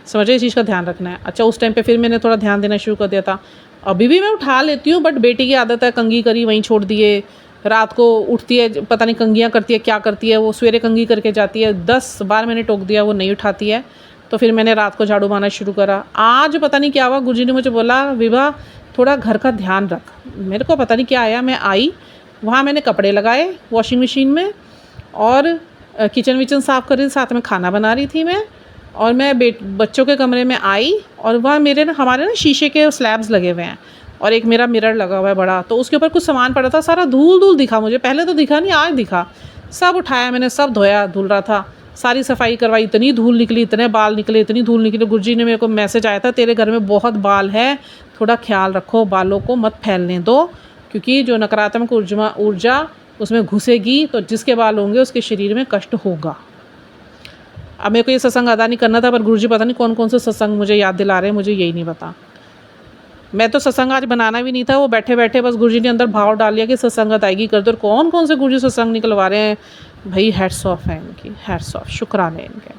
समझ रहे, इस चीज़ का ध्यान रखना है। अच्छा, उस टाइम पे फिर मैंने थोड़ा ध्यान देना शुरू कर दिया था। अभी भी मैं उठा लेती हूँ, बट बेटी की आदत है, कंघी करी वहीं छोड़ दिए, रात को उठती है, पता नहीं कंघियाँ करती है क्या करती है, वो सवेरे कंघी करके जाती है, 10-12 मैंने टोक दिया, वो नहीं उठाती है। तो फिर मैंने रात को झाड़ू मारना शुरू करा। आज पता नहीं क्या हुआ, गुरुजी ने मुझे बोला, विभा थोड़ा घर का ध्यान रख। मेरे को पता नहीं क्या आया, मैं आई वहाँ, मैंने कपड़े लगाए वॉशिंग मशीन में और किचन विचन साफ़ कर रही थी, साथ में खाना बना रही थी मैं। और मैं बच्चों के कमरे में आई और वहाँ मेरे ना, हमारे ना शीशे के स्लैब्स लगे हुए हैं और एक मेरा मिरर लगा हुआ है बड़ा, तो उसके ऊपर कुछ सामान पड़ा था, सारा धूल धूल दिखा मुझे, पहले तो दिखा नहीं, आज दिखा। सब उठाया मैंने, सब धोया, धुल रहा था, सारी सफाई करवाई, इतनी धूल निकली, इतने बाल निकले, इतनी धूल निकली। गुरुजी ने मेरे को मैसेज आया था, तेरे घर में बहुत बाल है, थोड़ा ख्याल रखो, बालों को मत फैलने दो, क्योंकि जो नकारात्मक ऊर्जा उसमें घुसेगी तो जिसके बाल होंगे उसके शरीर में कष्ट होगा। अब मेरे को ये सत्संग अदा नहीं करना था, पर गुरुजी पता नहीं कौन कौन से सत्संग मुझे याद दिला रहे हैं, मुझे यही नहीं पता। मैं तो सत्संग आज बनाना भी नहीं था, वो बैठे बैठे बस गुरुजी ने अंदर भाव डाल लिया कि सत्संग अदायगी कर दो। और कौन कौन से गुरुजी सत्संग निकलवा रहे हैं भाई, हैट्स ऑफ है इनकी, हैट्स ऑफ, शुक्राने इनके।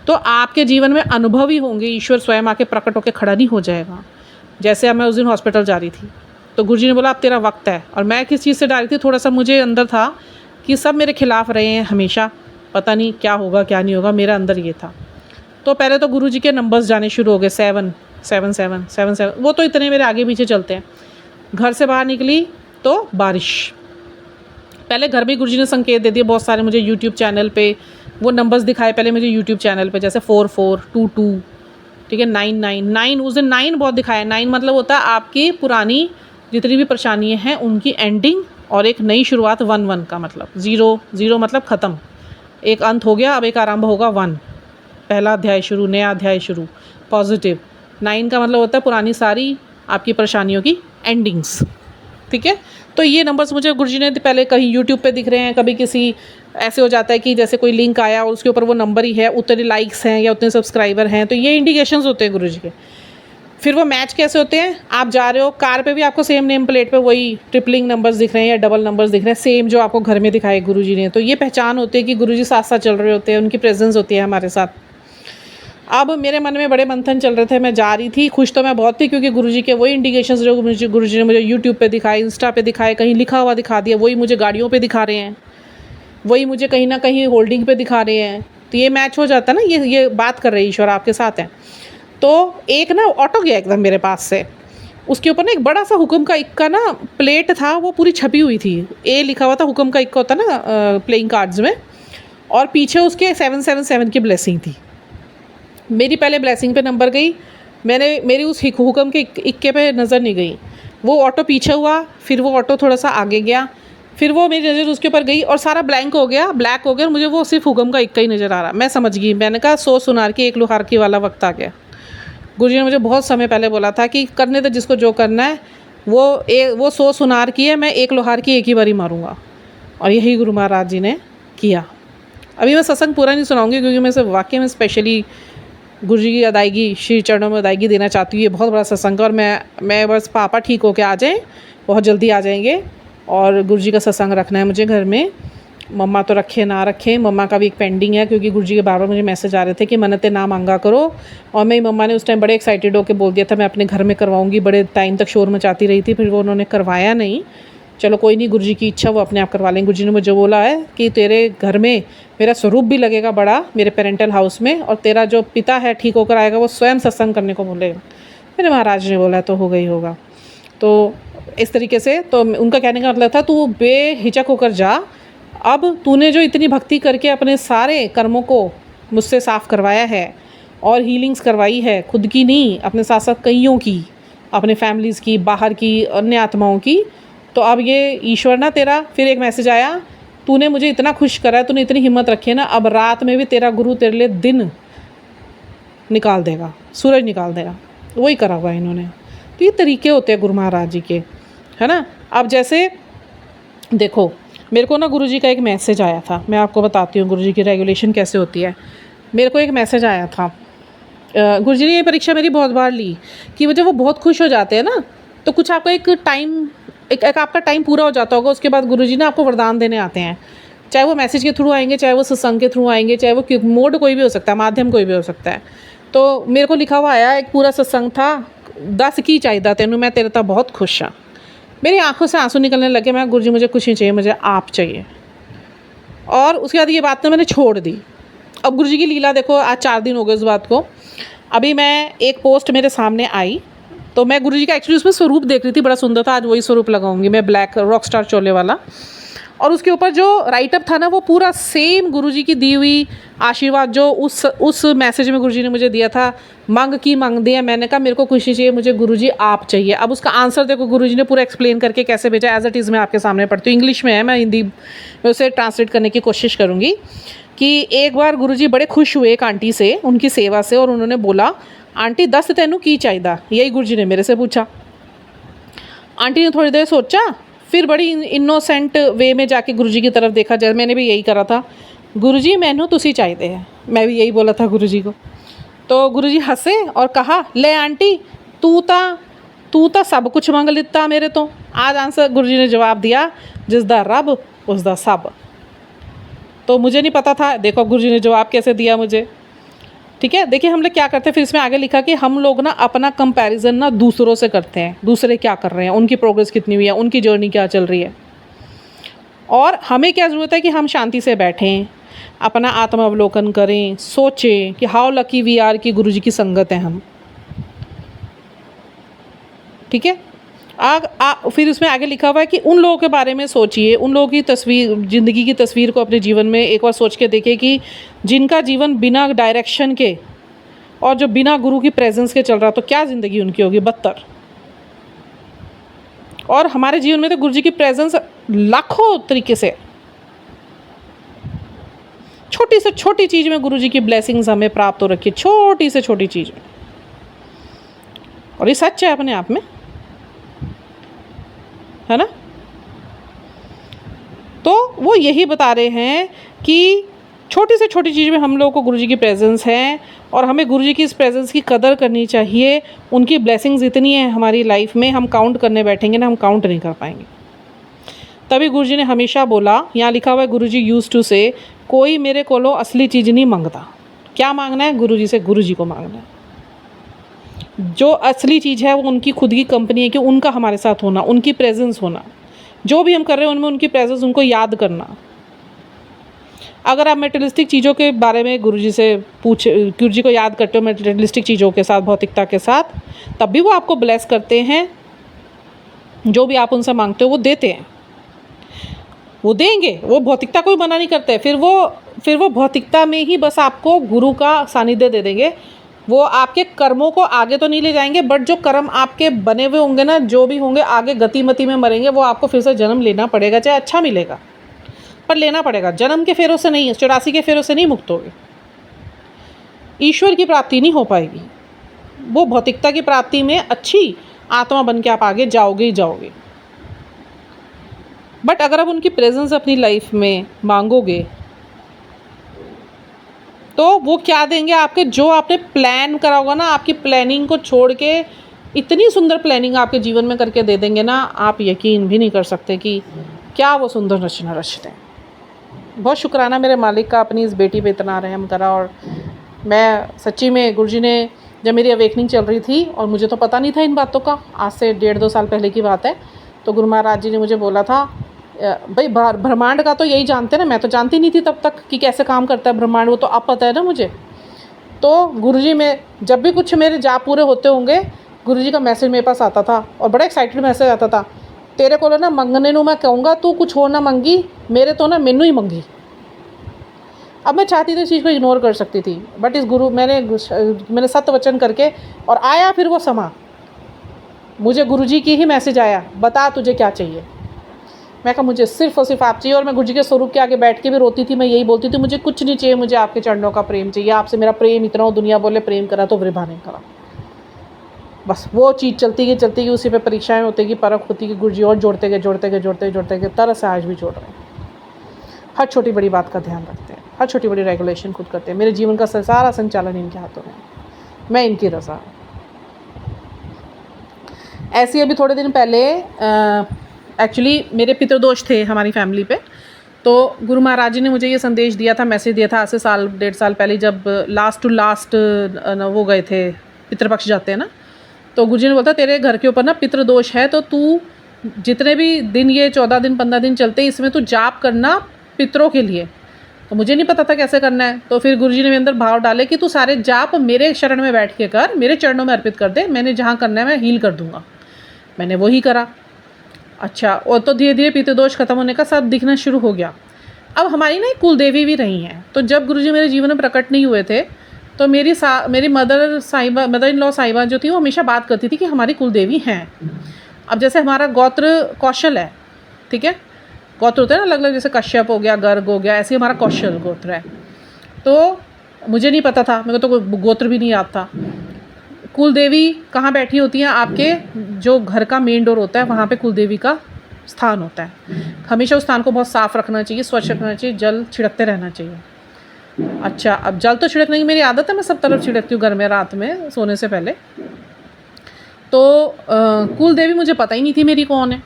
तो आपके जीवन में अनुभव ही होंगे, ईश्वर स्वयं आके प्रकट होकर खड़ा नहीं हो जाएगा। जैसे अब मैं उस दिन हॉस्पिटल जा रही थी, तो गुरुजी ने बोला अब तेरा वक्त है। और मैं किस चीज़ से डर रही थी, थोड़ा सा मुझे अंदर था कि सब मेरे खिलाफ रहे हैं हमेशा, पता नहीं क्या होगा क्या नहीं होगा, मेरा अंदर ये था। तो पहले तो गुरुजी के नंबर्स जाने शुरू हो गए, 77777, वो तो इतने मेरे आगे पीछे चलते हैं। घर से बाहर निकली तो बारिश, पहले घर में गुरुजी ने संकेत दे दिए बहुत सारे मुझे, यूट्यूब चैनल पे वो नंबर्स दिखाए पहले मुझे यूट्यूब चैनल पे, जैसे 4422, ठीक है, 999, उस दिन 9 बहुत दिखाया। 9 मतलब होता है आपकी पुरानी जितनी भी परेशानियाँ हैं उनकी एंडिंग, और एक नई शुरुआत 1 का मतलब 0 मतलब ख़त्म, एक अंत हो गया, अब एक आरंभ होगा 1, पहला अध्याय शुरू, नया अध्याय शुरू, पॉजिटिव। 9 का मतलब होता है पुरानी सारी आपकी परेशानियों की एंडिंग्स, ठीक है। तो ये नंबर्स मुझे गुरुजी ने पहले कहीं यूट्यूब पे दिख रहे हैं, कभी किसी ऐसे हो जाता है कि जैसे कोई लिंक आया और उसके ऊपर वो नंबर ही है, उतने लाइक्स हैं या उतने सब्सक्राइबर हैं, तो ये इंडिकेशंस होते हैं गुरुजी के। फिर वो मैच कैसे होते हैं, आप जा रहे हो कार पे भी आपको सेम नेम प्लेट पे वही ट्रिपलिंग नंबर्स दिख रहे हैं या डबल नंबर्स दिख रहे हैं, सेम जो आपको घर में दिखाए गुरुजी ने, तो ये पहचान होती है कि गुरुजी साथ साथ चल रहे होते हैं, उनकी प्रेजेंस होती है हमारे साथ। अब मेरे मन में बड़े मंथन चल रहे थे, मैं जा रही थी, खुश तो मैं बहुत थी, क्योंकि गुरुजी के वही इंडिकेशंस जो गुरुजी ने मुझे यूट्यूब पे दिखाए, इंस्टा पे दिखाए, कहीं लिखा हुआ दिखा दिया, वही मुझे गाड़ियों पे दिखा रहे हैं, वही मुझे कहीं ना कहीं होल्डिंग पे दिखा रहे हैं। तो ये मैच हो जाता है ना, ये बात कर रहे हैं, ईश्वर आपके साथ है। तो एक ना ऑटो गया एकदम मेरे पास से, उसके ऊपर ना एक बड़ा सा हुक्म का इक्का ना प्लेट था, वो पूरी छपी हुई थी, ए लिखा हुआ था, हुक्म का इक्का होता ना प्लेइंग कार्ड्स में, और पीछे उसके 777 की ब्लेसिंग थी। मेरी पहले ब्लेसिंग पे नंबर गई, मेरी उस हुक्म के इक्के पे नज़र नहीं गई, वो ऑटो पीछे हुआ, फिर वो ऑटो थोड़ा सा आगे गया, फिर वो मेरी नज़र उसके ऊपर गई और सारा ब्लैंक हो गया, ब्लैक हो गया, और मुझे वो सिर्फ हुक्म का इक्का ही नज़र आ रहा। मैं समझ गई, मैंने कहा 100 सुनार की 1 लुहार की वाला वक्त आ गया। गुरुजी ने मुझे बहुत समय पहले बोला था कि करने दे जिसको जो करना है, वो 100 सुनार की है, मैं 1 लोहार की एक ही बारी मारूंगा, और यही गुरु महाराज जी ने किया। अभी मैं सत्संग पूरा नहीं सुनाऊंगी, क्योंकि मैं सिर्फ वाकई में स्पेशली गुरुजी की अदायगी, श्री चरणों में अदायगी देना चाहती हूँ। ये बहुत बड़ा सत्संग है, और मैं बस पापा ठीक होके आ जाएँ, बहुत जल्दी आ जाएंगे, और गुरुजी का सत्संग रखना है मुझे घर में। मम्मा तो रखे ना रखें, मम्मा का भी एक पेंडिंग है, क्योंकि गुरुजी के बार-बार मुझे मैसेज आ रहे थे कि मन्नतें ना मांगा करो, और मेरी मम्मा ने उस टाइम बड़े एक्साइटेड होकर बोल दिया था मैं अपने घर में करवाऊंगी, बड़े टाइम तक शोर मचाती रही थी, फिर वो उन्होंने करवाया नहीं। चलो कोई नहीं, गुरुजी की इच्छा, वो अपने आप करवा लेंगे। गुरुजी ने मुझे बोला है कि तेरे घर में मेरा स्वरूप भी लगेगा बड़ा, मेरे पेरेंटल हाउस में, और तेरा जो पिता है ठीक होकर आएगा, वो स्वयं सत्संग करने को बोलेगा। मेरे महाराज ने बोला तो हो गई होगा। तो इस तरीके से, तो उनका कहने का मतलब था तू बेहिचक होकर जा, अब तूने जो इतनी भक्ति करके अपने सारे कर्मों को मुझसे साफ़ करवाया है और हीलिंग्स करवाई है, खुद की नहीं, अपने साथ साथ कईयों की, अपने फैमिलीज़ की, बाहर की, अन्य आत्माओं की, तो अब ये ईश्वर ना तेरा, फिर एक मैसेज आया, तूने मुझे इतना खुश करा है, तूने इतनी हिम्मत रखी है ना, अब रात में भी तेरा गुरु तेरे लिए दिन निकाल देगा, सूरज निकाल देगा। वही करा हुआ है इन्होंने। तो ये तरीके होते हैं गुरु महाराज जी के, है ना। अब जैसे देखो, मेरे को ना गुरुजी का एक मैसेज आया था, मैं आपको बताती हूँ गुरुजी की रेगुलेशन कैसे होती है। मेरे को एक मैसेज आया था, गुरुजी ने ये परीक्षा मेरी बहुत बार ली कि जब वो बहुत खुश हो जाते हैं ना, तो कुछ आपका एक टाइम, एक आपका टाइम पूरा हो जाता होगा, उसके बाद गुरुजी ने आपको वरदान देने आते हैं, चाहे वो मैसेज के थ्रू आएंगे, चाहे वो सत्संग के थ्रू आएंगे, चाहे वो मोड कोई भी हो सकता है, माध्यम कोई भी हो सकता है। तो मेरे को लिखा हुआ आया, एक पूरा सत्संग था, दस की चाहिए तेनू, मैं तेरे तो बहुत खुश हाँ। मेरी आंखों से आंसू निकलने लगे। मैं गुरुजी मुझे कुछ नहीं चाहिए, मुझे आप चाहिए। और उसके बाद ये बात तो मैंने छोड़ दी। अब गुरुजी की लीला देखो, आज 4 दिन हो गए इस बात को। अभी मैं एक पोस्ट मेरे सामने आई, तो मैं गुरुजी का एक्चुअली उसमें स्वरूप देख रही थी, बड़ा सुंदर था। आज वही स्वरूप लगाऊंगी मैं, ब्लैक रॉक स्टार चोले वाला। और उसके ऊपर जो राइटअप था ना, वो पूरा सेम गुरुजी की दी हुई आशीर्वाद जो उस मैसेज में गुरुजी ने मुझे दिया था, मांग की मांग दिया। मैंने कहा मेरे को खुशी चाहिए, मुझे गुरुजी आप चाहिए। अब उसका आंसर देखो, गुरुजी ने पूरा एक्सप्लेन करके कैसे भेजा। एज इट इज़ मैं आपके सामने पढ़ती हूँ, इंग्लिश में है, मैं हिंदी में उसे ट्रांसलेट करने की कोशिश करूँगी। कि एक बार गुरुजी बड़े खुश हुए एक आंटी से, उनकी सेवा से, और उन्होंने बोला, आंटी दस तेनू की चाहिए? यही गुरुजी ने मेरे से पूछा। आंटी ने थोड़ी देर सोचा, फिर बड़ी इनोसेंट वे में जाके गुरुजी की तरफ देखा। जैसे मैंने भी यही करा था, गुरुजी मैनू तुसी चाहिए है, मैं भी यही बोला था गुरुजी को। तो गुरुजी हंसे और कहा, ले आंटी तू ता सब कुछ मंग लिता मेरे तो। आज आंसर गुरुजी ने जवाब दिया, जिसदा रब उसदा सब। तो मुझे नहीं पता था, देखो गुरुजी ने जवाब कैसे दिया मुझे। ठीक है, देखिए हम लोग क्या करते हैं, फिर इसमें आगे लिखा कि हम लोग ना अपना कंपैरिजन ना दूसरों से करते हैं, दूसरे क्या कर रहे हैं, उनकी प्रोग्रेस कितनी हुई है, उनकी जर्नी क्या चल रही है। और हमें क्या ज़रूरत है कि हम शांति से बैठें, अपना आत्मावलोकन करें, सोचें कि हाउ लकी वी आर कि गुरुजी की संगत है हम। ठीक है, फिर उसमें आगे लिखा हुआ है कि उन लोगों के बारे में सोचिए, उन लोगों की तस्वीर, ज़िंदगी की तस्वीर को अपने जीवन में एक बार सोच के देखें कि जिनका जीवन बिना डायरेक्शन के और जो बिना गुरु की प्रेजेंस के चल रहा, तो क्या ज़िंदगी उनकी होगी, बदतर। और हमारे जीवन में तो गुरुजी की प्रेजेंस लाखों तरीके से, छोटी से छोटी चीज़ में गुरुजी की ब्लेसिंग्स हमें प्राप्त हो रखी है, छोटी से छोटी चीज़ में। और ये सच है अपने आप में, है ना। तो वो यही बता रहे हैं कि छोटी से छोटी चीज़ में हम लोगों को गुरुजी की प्रेजेंस है, और हमें गुरुजी की इस प्रेजेंस की कदर करनी चाहिए। उनकी ब्लेसिंग्स इतनी है हमारी लाइफ में, हम काउंट करने बैठेंगे ना, हम काउंट नहीं कर पाएंगे। तभी गुरुजी ने हमेशा बोला, यहाँ लिखा हुआ है, गुरुजी यूज्ड टू से, कोई मेरे कोलो असली चीज़ नहीं मांगता। क्या मांगना है? गुरुजी से गुरुजी को मांगना है। जो असली चीज़ है वो उनकी खुद की कंपनी है, कि उनका हमारे साथ होना, उनकी प्रेजेंस होना, जो भी हम कर रहे हैं उनमें उनकी प्रेजेंस, उनको याद करना। अगर आप मेटेरियलिस्टिक चीज़ों के बारे में गुरुजी से गुरुजी को याद करते हो मेटेरियलिस्टिक चीज़ों के साथ, भौतिकता के साथ, तब भी वो आपको ब्लेस करते हैं। जो भी आप उनसे मांगते हो वो देते हैं, वो देंगे, वो भौतिकता को भी मना नहीं करते। फिर वो भौतिकता में ही बस आपको गुरु का सानिध्य दे देंगे। वो आपके कर्मों को आगे तो नहीं ले जाएंगे, बट जो कर्म आपके बने हुए होंगे ना, जो भी होंगे, आगे गतिमति में मरेंगे, वो आपको फिर से जन्म लेना पड़ेगा। चाहे अच्छा मिलेगा, पर लेना पड़ेगा। जन्म के फेरों से नहीं, 84 के फेरों से नहीं मुक्त होगे। ईश्वर की प्राप्ति नहीं हो पाएगी। वो भौतिकता की प्राप्ति में अच्छी आत्मा बन के आप आगे जाओगे ही जाओगे। बट अगर आप उनकी प्रेजेंस अपनी लाइफ में मांगोगे, तो वो क्या देंगे आपके, जो आपने प्लान करा होगा ना, आपकी प्लानिंग को छोड़ के इतनी सुंदर प्लानिंग आपके जीवन में करके दे देंगे ना, आप यकीन भी नहीं कर सकते कि क्या वो सुंदर रचना रचते हैं। बहुत शुक्राना मेरे मालिक का, अपनी इस बेटी पे इतना रहम करा। और मैं सच्ची में, गुरुजी ने जब मेरी अवेकनिंग चल रही थी और मुझे तो पता नहीं था इन बातों का, आज से 1.5-2 साल पहले की बात है, तो गुरु महाराज जी ने मुझे बोला था, भाई ब्रह्मांड का तो यही जानते हैं ना, मैं तो जानती नहीं थी तब तक कि कैसे काम करता है ब्रह्मांड, वो तो अब पता है ना मुझे। तो गुरुजी में जब भी कुछ मेरे जाप पूरे होते होंगे, गुरुजी का मैसेज मेरे पास आता था, और बड़ा एक्साइटेड मैसेज आता था, तेरे को ना मंगने नू मैं कहूँगा, तू कुछ हो ना मंगी, मेरे तो ना मैनू ही मंगी। अब मैं चाहती थी इस चीज़ को इग्नोर कर सकती थी, बट इस गुरु मैंने सत्य वचन करके, और आया फिर वो समा, मुझे गुरुजी की ही मैसेज आया, बता तुझे क्या चाहिए। मैं कहा मुझे सिर्फ और सिर्फ आप चाहिए। और मैं गुरुजी के स्वरूप के आगे बैठ के भी रोती थी, मैं यही बोलती थी, मुझे कुछ नहीं चाहिए, मुझे आपके चरणों का प्रेम चाहिए, आपसे मेरा प्रेम इतना हो, दुनिया बोले प्रेम करा तो वृभा नहीं करा। बस वो चीज़ चलती गई, उसी पे परीक्षाएं होती गई, परख होती गई, गुरुजी और जोड़ते गए, तरह से आज भी जोड़ रहे हैं। हर छोटी बड़ी बात का ध्यान रखते हैं, हर छोटी बड़ी रेगुलेशन खुद करते हैं। मेरे जीवन का सारा संचालन इनके हाथों में, मैं इनकी रज़ा। ऐसे अभी थोड़े दिन पहले एक्चुअली मेरे पितृदोष थे हमारी फैमिली पे, तो गुरु महाराज जी ने मुझे ये संदेश दिया था, मैसेज दिया था आज से साल 1.5 साल पहले, जब लास्ट टू लास्ट वो गए थे, पितृपक्ष जाते हैं ना, तो गुरु जी ने बोला तेरे घर के ऊपर ना पितृदोष है, तो तू जितने भी दिन, ये 14 दिन 15 दिन चलते, इसमें तू जाप करना पितरों के लिए। तो मुझे नहीं पता था कैसे करना है, तो फिर गुरुजी ने मेरे अंदर भाव डाले कि तू सारे जाप मेरे शरण में बैठ के कर, मेरे चरणों में अर्पित कर दे, मैंने जहाँ करना है मैं हील कर दूँगा। मैंने वही करा। अच्छा, और तो धीरे धीरे पितृदोष खत्म होने का सब दिखना शुरू हो गया। अब हमारी ना एक कुल देवी भी रही हैं, तो जब गुरुजी मेरे जीवन में प्रकट नहीं हुए थे, तो मेरी मदर इन लॉ साहिबा जो थी, वो हमेशा बात करती थी कि हमारी कुल देवी हैं। अब जैसे हमारा गोत्र कौशल है, ठीक है, गोत्र होते हैं ना अलग अलग, जैसे कश्यप हो गया, गर्ग हो गया, ऐसे हमारा कौशल गोत्र है। तो मुझे नहीं पता था, मेरे को तो कोई गोत्र भी नहीं याद था। कुल देवी कहाँ बैठी होती हैं? आपके जो घर का मेन डोर होता है, वहाँ पे कुल देवी का स्थान होता है। हमेशा उस स्थान को बहुत साफ़ रखना चाहिए, स्वच्छ रखना चाहिए, जल छिड़कते रहना चाहिए। अच्छा, अब जल तो छिड़कने की मेरी आदत है, मैं सब तरफ छिड़कती हूँ घर में, रात में सोने से पहले। तो कुल देवी मुझे पता ही नहीं थी मेरी कौन है,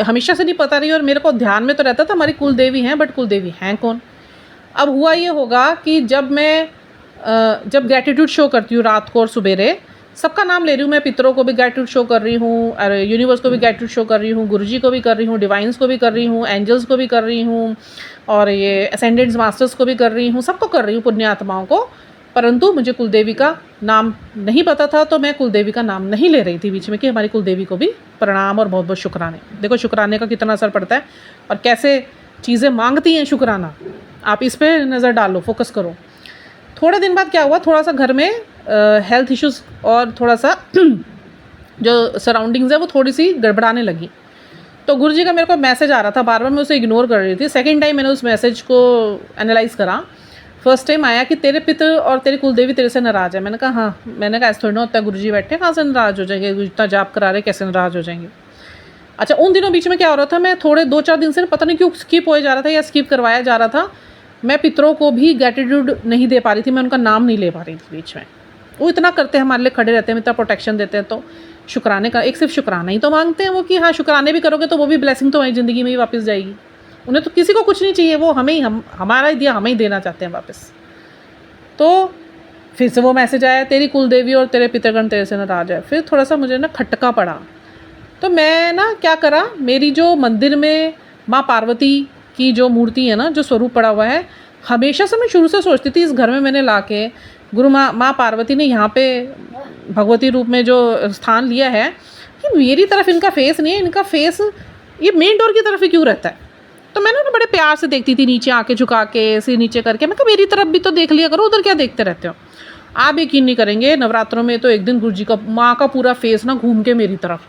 हमेशा से नहीं पता रही, और मेरे को ध्यान में तो रहता था हमारी कुल देवी हैं, बट कुल देवी हैं कौन? अब हुआ ये होगा कि जब जब ग्रैटिट्यूड शो करती हूँ रात को और सवेरे, सबका नाम ले रही हूँ मैं, पितरों को भी ग्रैटिट्यूड शो कर रही हूँ, यूनिवर्स को भी ग्रैटिट्यूड शो कर रही हूँ, गुरुजी को भी कर रही हूँ, डिवाइंस को भी कर रही हूँ, एंजल्स को भी कर रही हूँ, और ये असेंडेंट्स मास्टर्स को भी कर रही हूँ, सबको कर रही हूँ, पुण्यात्माओं को। परंतु मुझे कुलदेवी का नाम नहीं पता था, तो मैं कुलदेवी का नाम नहीं ले रही थी बीच में कि हमारी कुलदेवी को भी प्रणाम और बहुत बहुत शुक्राने। देखो शुक्राने का कितना असर पड़ता है और कैसे चीज़ें मांगती हैं शुक्राना। आप इस पर नज़र डालो, फोकस करो। थोड़े दिन बाद क्या हुआ, थोड़ा सा घर में हेल्थ इश्यूज़ और थोड़ा सा जो सराउंडिंग्स है वो थोड़ी सी गड़बड़ाने लगी। तो गुरुजी का मेरे को मैसेज आ रहा था, बार बार मैं उसे इग्नोर कर रही थी। सेकेंड टाइम मैंने उस मैसेज को एनालाइज़ करा। फर्स्ट टाइम आया कि तेरे पितर और तेरी कुलदेवी तेरे से नाराज़ है। मैंने कहा हाँ, मैंने कहा ऐसा थोड़ी ना होता है, गुरुजी बैठे कहाँ से नाराज़ हो जाएंगे, इतना जाप करा रहे कैसे नाराज़ हो जाएंगे। अच्छा, उन दिनों बीच में क्या हो रहा था, मैं थोड़े 2-4 दिन से पता नहीं क्यों स्किप हो जा रहा था या स्किप करवाया जा रहा था। मैं पितरों को भी ग्रैटिट्यूड नहीं दे पा रही थी, मैं उनका नाम नहीं ले पा रही थी बीच में। वो इतना करते हैं, हमारे लिए खड़े रहते हैं, इतना प्रोटेक्शन देते हैं, तो शुक्राने का एक सिर्फ शुक्राना ही तो मांगते हैं वो, कि हाँ शुक्राने भी करोगे तो वो भी ब्लेसिंग तो हमारी ज़िंदगी में ही वापस जाएगी। उन्हें तो किसी को कुछ नहीं चाहिए, वो हमें ही हमारा ही दिया हमें ही देना चाहते हैं वापस। तो फिर से वो मैसेज आया, तेरी कुलदेवी और तेरे पितरगण तेरे से नाराज़ है। फिर थोड़ा सा मुझे ना खटका पड़ा। तो मैं ना क्या करा, मेरी जो मंदिर में माँ पार्वती की जो मूर्ति है ना, जो स्वरूप पड़ा हुआ है, हमेशा से मैं शुरू से सोचती थी इस घर में मैंने लाके गुरु माँ पार्वती ने यहाँ पे भगवती रूप में जो स्थान लिया है, कि मेरी तरफ इनका फेस नहीं है, इनका फेस ये मेन डोर की तरफ ही क्यों रहता है। तो मैंने उन्हें बड़े प्यार से देखती थी, नीचे आके झुका के, सिर नीचे करके। मैं कहा मेरी तरफ भी तो देख लिया करो, उधर क्या देखते रहते हो। आप यकीन नहीं करेंगे, नवरात्रों में तो एक दिन गुरुजी का माँ का पूरा फेस ना घूम के मेरी तरफ,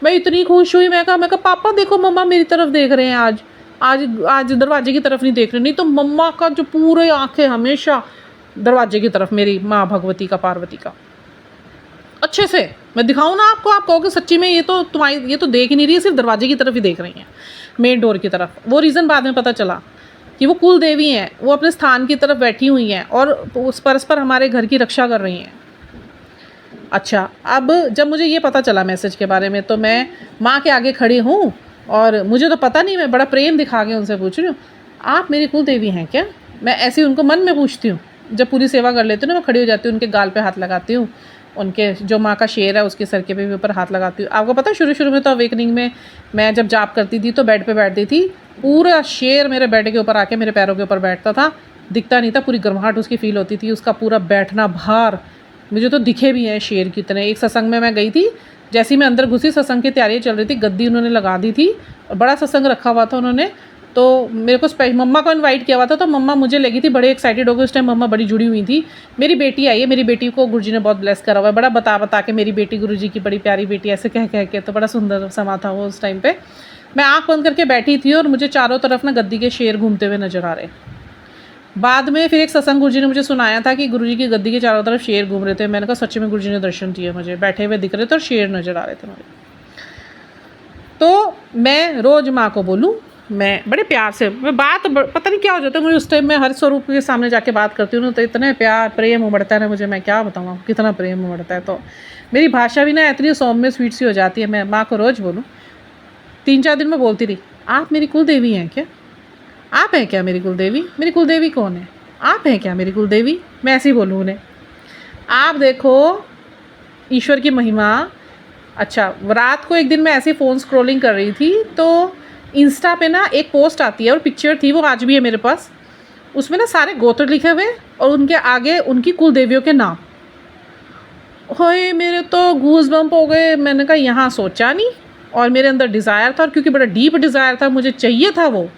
मैं इतनी खुश हुई। मैं कहा पापा देखो मम्मा मेरी तरफ देख रहे हैं, आज दरवाजे की तरफ नहीं देख रहे। नहीं तो मम्मा का जो पूरे आंखें हमेशा दरवाजे की तरफ, मेरी माँ भगवती का, पार्वती का। अच्छे से मैं दिखाऊँ ना आपको, आप कहोगे सच्ची में ये तो तुम्हारी, ये तो देख ही नहीं रही, सिर्फ दरवाजे की तरफ ही देख रही हैं, मेन डोर की तरफ। वो रीज़न बाद में पता चला कि वो कुल देवी हैं, वो अपने स्थान की तरफ बैठी हुई हैं और उस परस्पर हमारे घर की रक्षा कर रही हैं। अच्छा, अब जब मुझे ये पता चला मैसेज के बारे में, तो मैं माँ के आगे खड़ी हूँ और मुझे तो पता नहीं, मैं बड़ा प्रेम दिखा के उनसे पूछ रही हूँ, आप मेरी कुल देवी हैं क्या? मैं ऐसे ही उनको मन में पूछती हूँ। जब पूरी सेवा कर लेती हूँ ना, मैं खड़ी हो जाती हूँ, उनके गाल पे हाथ लगाती हूँ, उनके जो माँ का शेर है उसके सर के भी ऊपर हाथ लगाती हूँ। आपको पता है शुरू में तो अवेकनिंग में मैं जब जाप करती थी तो बेड पे बैठती थी, पूरा शेर मेरे बेड के ऊपर आके मेरे पैरों के ऊपर बैठता था। दिखता नहीं था, पूरी गर्माहट उसकी फील होती थी, उसका पूरा बैठना भार मुझे तो दिखे भी हैं शेर की तरह। एक सत्संग में मैं गई थी, जैसे ही मैं अंदर घुसी, सत्संग की तैयारी चल रही थी, गद्दी उन्होंने लगा दी थी और बड़ा सत्संग रखा हुआ था उन्होंने। तो मेरे को मम्मा को इनवाइट किया हुआ था, तो मम्मा मुझे लगी थी बड़े एक्साइटेड हो गई। उस टाइम मम्मा बड़ी जुड़ी हुई थी। मेरी बेटी आई है, मेरी बेटी को गुरुजी ने बहुत ब्लेस करा हुआ है, बड़ा बता के मेरी बेटी गुरुजी की बड़ी प्यारी बेटी, ऐसे कह के, तो बड़ा सुंदर समा था वो। उस टाइम पे मैं आँख बंद करके बैठी थी और मुझे चारों तरफ ना गद्दी के शेर घूमते हुए नजर आ रहे। बाद में फिर एक सत्संग गुरुजी ने मुझे सुनाया था कि गुरुजी की गद्दी के चारों तरफ शेर घूम रहे थे। मैंने कहा सच्ची में गुरुजी ने दर्शन दिए, मुझे बैठे हुए दिख रहे थे और शेर नजर आ रहे थे मुझे। तो मैं रोज़ माँ को बोलूँ, मैं बड़े प्यार से, मैं पता नहीं क्या हो जाता है मुझे उस टाइम में, हर स्वरूप के सामने जाके बात करती हूँ ना, तो इतने प्यार प्रेम उमड़ता है ना मुझे, मैं क्या बताऊँ आपको कितना प्रेम उमड़ता है। तो मेरी भाषा भी ना इतनी सौम्य स्वीट सी हो जाती है। मैं माँ को रोज़ बोलूँ, 3-4 दिन में बोलती रही, आप मेरी कुल देवी हैं क्या? आप हैं क्या मेरी कुलदेवी? मेरी कुलदेवी कौन है? आप हैं क्या मेरी कुलदेवी? मैं ऐसे ही बोलूँ उन्हें। आप देखो ईश्वर की महिमा। अच्छा, रात को एक दिन मैं ऐसे फ़ोन स्क्रॉलिंग कर रही थी तो इंस्टा पे ना एक पोस्ट आती है और पिक्चर थी, वो आज भी है मेरे पास। उसमें ना सारे गोत्र लिखे हुए और उनके आगे उनकी कुल देवियों के नाम। होए, मेरे तो गूज बम्प हो गए। मैंने कहा यहाँ सोचा नहीं, और मेरे अंदर डिज़ायर था, और क्योंकि बड़ा डीप डिज़ायर था, मुझे चाहिए था वो,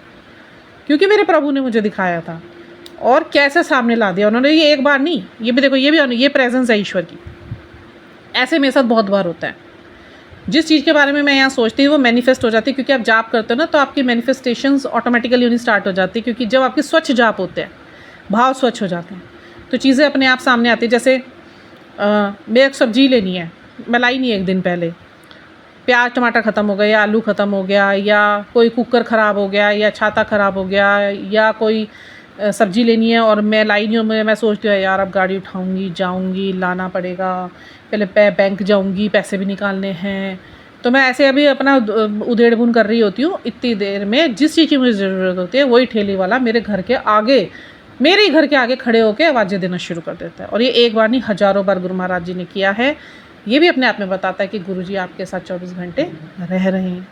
क्योंकि मेरे प्रभु ने मुझे दिखाया था। और कैसे सामने ला दिया उन्होंने। ये एक बार नहीं, ये भी देखो, ये प्रेजेंस है ईश्वर की। ऐसे मेरे साथ बहुत बार होता है। जिस चीज़ के बारे में मैं यहाँ सोचती हूँ वो मैनिफेस्ट हो जाती है, क्योंकि आप जाप करते हो ना तो आपकी मैनिफेस्टेशंस ऑटोमेटिकली होनी स्टार्ट हो जाती है, क्योंकि जब आपके स्वच्छ जाप होते हैं, भाव स्वच्छ हो जाते हैं, तो चीज़ें अपने आप सामने आती है। जैसे मैं एक सब्जी लेनी है, मैं लाई नहीं एक दिन पहले, प्याज टमाटर ख़त्म हो गया, या आलू ख़त्म हो गया, या कोई कुकर ख़राब हो गया, या छाता ख़राब हो गया, या कोई सब्ज़ी लेनी है और मैं लाई नहीं हूँ। मैं सोचती हूँ यार अब गाड़ी उठाऊँगी, जाऊँगी, लाना पड़ेगा, पहले बैंक जाऊँगी, पैसे भी निकालने हैं। तो मैं ऐसे अभी अपना उधेड़-बुन कर रही होती हूँ। इतनी देर में जिस चीज़ की मुझे ज़रूरत होती है वही ठेले वाला मेरे घर के आगे, मेरे ही घर के आगे खड़े होकर आवाज़ें देना शुरू कर देता है। और ये एक बार नहीं, हज़ारों बार गुरु महाराज जी ने किया है। ये भी अपने आप में बताता है कि गुरु जी आपके साथ 24 घंटे रह रहे हैं।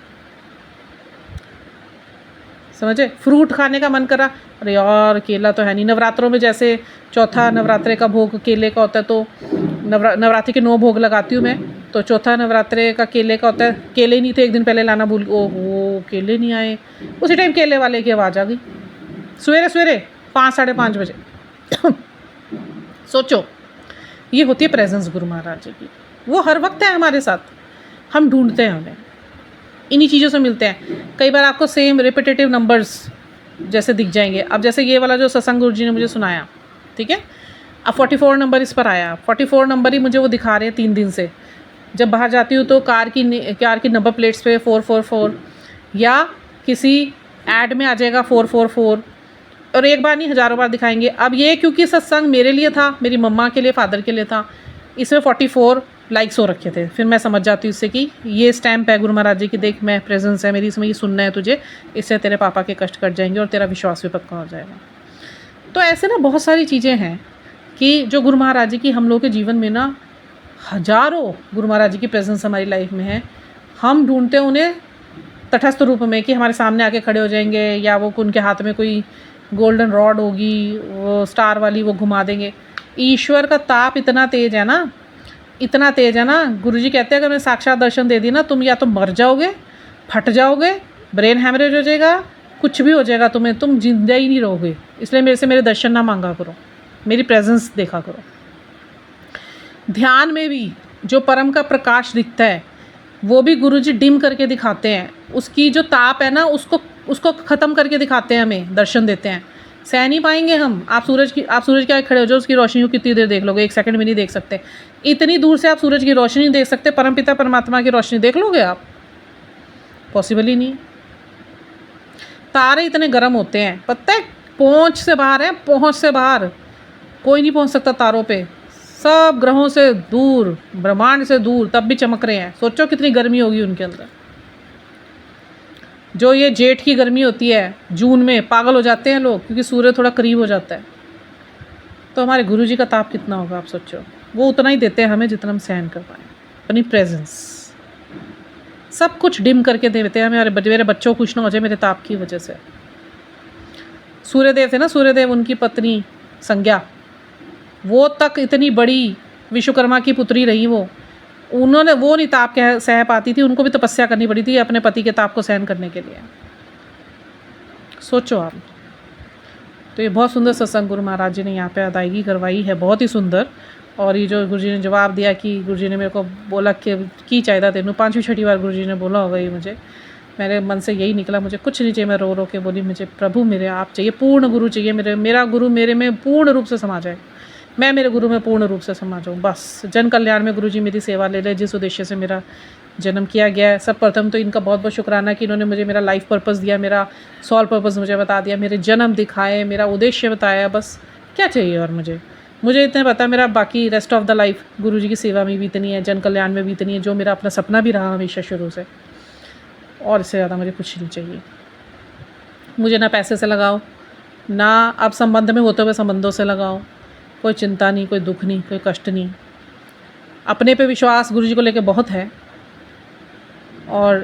समझे? फ्रूट खाने का मन करा, अरे यार केला तो है नहीं। नवरात्रों में जैसे चौथा नवरात्रे का भोग केले का होता है, तो नवरात्रि के 9 भोग लगाती हूँ मैं, तो चौथा नवरात्रे का केले का होता है। केले नहीं थे, एक दिन पहले लाना भूल, ओहो केले नहीं आए। उसी टाइम केले वाले की आवाज़ आ गई, सवेरे सवेरे 5 साढ़े 5 बजे। सोचो, ये होती है प्रेजेंस गुरु महाराज जी की। वो हर वक्त है हमारे साथ, हम ढूंढते हैं उन्हें, इन्हीं चीज़ों से मिलते हैं। कई बार आपको सेम रिपीटेटिव नंबर्स जैसे दिख जाएंगे। अब जैसे ये वाला जो सत्संग गुरु जी ने मुझे सुनाया, ठीक है, अब 44 नंबर इस पर आया। 44 नंबर ही मुझे वो दिखा रहे हैं 3 दिन से। जब बाहर जाती हूँ तो कार की नंबर प्लेट्स पे 444, या किसी ऐड में आ जाएगा 444, और एक बार नहीं हज़ारों बार दिखाएंगे। अब ये क्योंकि सत्संग मेरे लिए था, मेरी मम्मा के लिए, फादर के लिए था, इसमें 44 लाइक्स हो रखे थे। फिर मैं समझ जाती हूँ इससे कि ये स्टैम्प है गुरु महाराज जी की, देख मैं प्रेजेंस है मेरी, इसमें ये सुनना है तुझे, इससे तेरे पापा के कष्ट कट जाएंगे और तेरा विश्वास भी पक्का हो जाएगा। तो ऐसे ना बहुत सारी चीज़ें हैं कि जो गुरु महाराज जी की हम लोग के जीवन में ना, हज़ारों गुरु महाराज जी की प्रेजेंस हमारी लाइफ में है। हम ढूंढते हैं उन्हें तटस्थ रूप में कि हमारे सामने आके खड़े हो जाएंगे, या वो उनके हाथ में कोई गोल्डन रॉड होगी वो स्टार वाली, वो घुमा देंगे। ईश्वर का ताप इतना तेज है ना, इतना तेज है ना, गुरुजी कहते हैं अगर मैं साक्षात दर्शन दे दी ना, तुम या तो मर जाओगे, फट जाओगे, ब्रेन हैमरेज हो जाएगा, कुछ भी हो जाएगा तुम्हें, तुम जिंदा ही नहीं रहोगे। इसलिए मेरे से मेरे दर्शन ना मांगा करो, मेरी प्रेजेंस देखा करो। ध्यान में भी जो परम का प्रकाश दिखता है वो भी गुरुजी डिम करके दिखाते हैं। उसकी जो ताप है ना, उसको ख़त्म करके दिखाते हैं, हमें दर्शन देते हैं। सह नहीं पाएंगे हम। आप सूरज के आगे खड़े हो जाओ, उसकी रोशनी को कितनी देर देख लोगे? 1 सेकंड में नहीं देख सकते। इतनी दूर से आप सूरज की रोशनी देख सकते, परमपिता परमात्मा की रोशनी देख लोगे आप? पॉसिबल ही नहीं। तारे इतने गर्म होते हैं, पता है, पहुँच से बाहर है, पहुँच से बाहर। कोई नहीं पहुँच सकता तारों पे, सब ग्रहों से दूर, ब्रह्मांड से दूर, तब भी चमक रहे हैं। सोचो कितनी गर्मी होगी उनके अंदर। जो ये जेठ की गर्मी होती है, जून में पागल हो जाते हैं लोग, क्योंकि सूर्य थोड़ा करीब हो जाता है। तो हमारे गुरुजी का ताप कितना होगा आप सोचो। वो उतना ही देते हैं हमें जितना हम सहन कर पाएँ। अपनी प्रेजेंस सब कुछ डिम करके देते हैं हमें। मेरे बच्चों को खुश ना हो जाए मेरे ताप की वजह से। सूर्यदेव थे ना, सूर्यदेव, उनकी पत्नी संज्ञा, वो तक इतनी बड़ी विश्वकर्मा की पुत्री रही वो नहीं ताप के सह पाती थी, उनको भी तपस्या करनी पड़ी थी अपने पति के ताप को सहन करने के लिए। सोचो आप। तो ये बहुत सुंदर सत्संग गुरु महाराज जी ने यहाँ पे अदायगी करवाई है, बहुत ही सुंदर। और ये जो गुरुजी ने जवाब दिया कि गुरुजी ने मेरे को बोला कि चाहिए तेनू, 5वीं 6वीं बार गुरुजी ने बोला होगा ये मुझे। मेरे मन से यही निकला, मुझे कुछ नहीं चाहिए। मैं रो रो के बोली, मुझे प्रभु मेरे आप चाहिए, पूर्ण गुरु चाहिए, मेरा गुरु मेरे में पूर्ण रूप से समा जाए, मैं मेरे गुरु में पूर्ण रूप से समा जाऊँ। बस जन कल्याण में गुरुजी मेरी सेवा ले ले, जिस उद्देश्य से मेरा जन्म किया गया है। सब प्रथम तो इनका बहुत बहुत शुक्राना कि इन्होंने मुझे मेरा लाइफ पर्पस दिया, मेरा सॉल पर्पस मुझे बता दिया, मेरे जन्म दिखाए, मेरा उद्देश्य बताया। बस क्या चाहिए और मुझे इतना पता, मेरा बाकी रेस्ट ऑफ द लाइफ गुरुजी की सेवा में बीतनी है, जन कल्याण में बीतनी है, जो मेरा अपना सपना भी रहा हमेशा शुरू से। और इससे ज़्यादा मुझे कुछ नहीं चाहिए। मुझे ना पैसे से लगाओ, ना अब संबंध में होते हुए संबंधों से लगाओ। कोई चिंता नहीं, कोई दुख नहीं, कोई कष्ट नहीं। अपने पे विश्वास गुरुजी को लेके बहुत है, और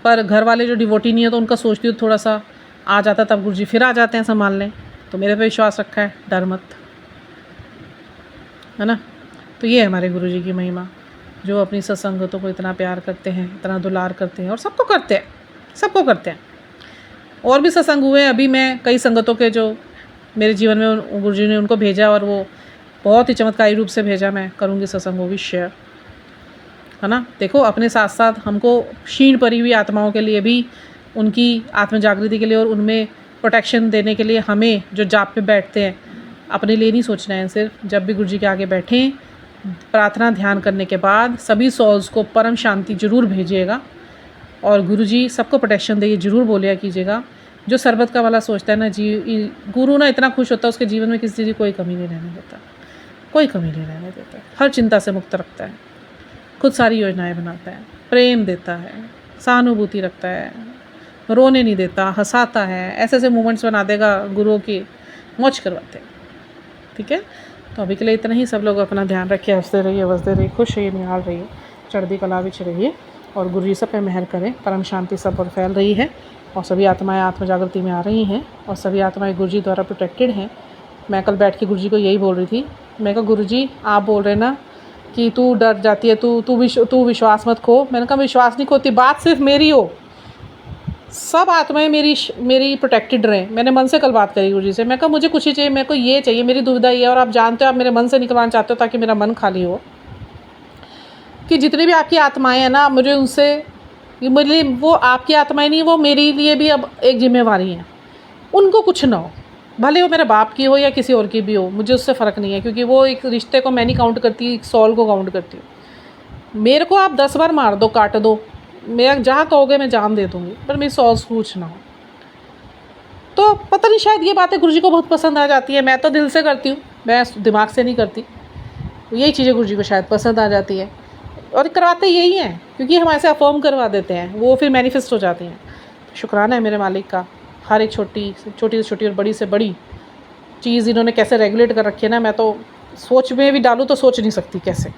पर घर वाले जो डिवोटी नहीं है तो उनका सोचती हूँ थोड़ा सा आ जाता, तब गुरुजी फिर आ जाते हैं संभालने। तो मेरे पे विश्वास रखा है, डर मत, है ना। तो ये है हमारे गुरुजी की महिमा, जो अपनी सत्संगतों को इतना प्यार करते हैं, इतना दुलार करते हैं, और सबको करते हैं, सबको करते हैं। और भी सत्संग हुए अभी, मैं कई संगतों के जो मेरे जीवन में गुरुजी ने उनको भेजा, और वो बहुत ही चमत्कारी रूप से भेजा। मैं करूँगी सत्संग वो भी शेयर, है ना। देखो, अपने साथ साथ हमको क्षीण पड़ी हुई आत्माओं के लिए भी, उनकी आत्म जागृति के लिए और उनमें प्रोटेक्शन देने के लिए हमें जो जाप पे बैठते हैं, अपने लिए नहीं सोचना है सिर्फ। जब भी गुरुजी के आगे बैठें, प्रार्थना ध्यान करने के बाद सभी सोल्स को परम शांति जरूर भेजिएगा, और गुरुजी सबको प्रोटेक्शन दे, जरूर बोलिया कीजिएगा। जो सरबत का वाला सोचता है ना जी, गुरु ना इतना खुश होता है, उसके जीवन में किसी चीज़ की कोई कमी नहीं रहने देता, कोई कमी नहीं रहने देता। हर चिंता से मुक्त रखता है, खुद सारी योजनाएं बनाता है, प्रेम देता है, सहानुभूति रखता है, रोने नहीं देता, हंसाता है। ऐसे ऐसे मोमेंट्स बना देगा गुरुओं की, मौज करवाते हैं। ठीक है, तो अभी के लिए इतना ही। सब लोग अपना ध्यान रखिए, हंसते रहिए, वसते रहिए, खुश रहिए, निहाल रहिए, चढ़ती कला विच रहिए, और गुरुजी सब पे मेहर करें। परम शांति सब पर फैल रही है, और सभी आत्माएं आत्म जागृति में आ रही हैं, और सभी आत्माएं गुरुजी द्वारा प्रोटेक्टेड हैं। मैं कल बैठ के गुरुजी को यही बोल रही थी, मैं कहा गुरुजी आप बोल रहे ना कि तू डर जाती है, तू विश्वास मत खो। मैंने कहा विश्वास नहीं खोती, बात सिर्फ मेरी हो, सब आत्माएं मेरी प्रोटेक्टेड रहें। मैंने मन से कल बात करी गुरुजी से, मैं कहा मुझे कुछ ही चाहिए, मेरे को ये चाहिए, मेरी दुविधा ये है, और आप जानते हो आप मेरे मन से निकलवाना चाहते हो ताकि मेरा मन खाली हो, कि जितनी भी आपकी आत्माएं हैं ना, मुझे उनसे मेरे वो आपकी आत्माएं नहीं, वो मेरे लिए भी अब एक जिम्मेवारी है। उनको कुछ ना हो, भले वो मेरे बाप की हो या किसी और की भी हो, मुझे उससे फ़र्क नहीं है, क्योंकि वो एक रिश्ते को मैं नहीं काउंट करती, एक सॉल को काउंट करती हूँ। मेरे को आप 10 बार मार दो, काट दो, मेरा जहाँ कहोगे मैं जान दे दूँगी, पर मेरी सॉल्स कुछ ना हो। तो पता नहीं, शायद ये बातें गुरुजी को बहुत पसंद आ जाती है। मैं तो दिल से करती हूँ, मैं दिमाग से नहीं करती। यही चीज़ें गुरुजी को शायद पसंद आ जाती है, और करवाते यही हैं, क्योंकि हम ऐसे अफर्म करवा देते हैं, वो फिर मैनिफेस्ट हो जाती हैं। शुक्राना है मेरे मालिक का, हर एक छोटी से छोटी और बड़ी से बड़ी चीज़ इन्होंने कैसे रेगुलेट कर रखी है ना, मैं तो सोच में भी डालूँ तो सोच नहीं सकती कैसे।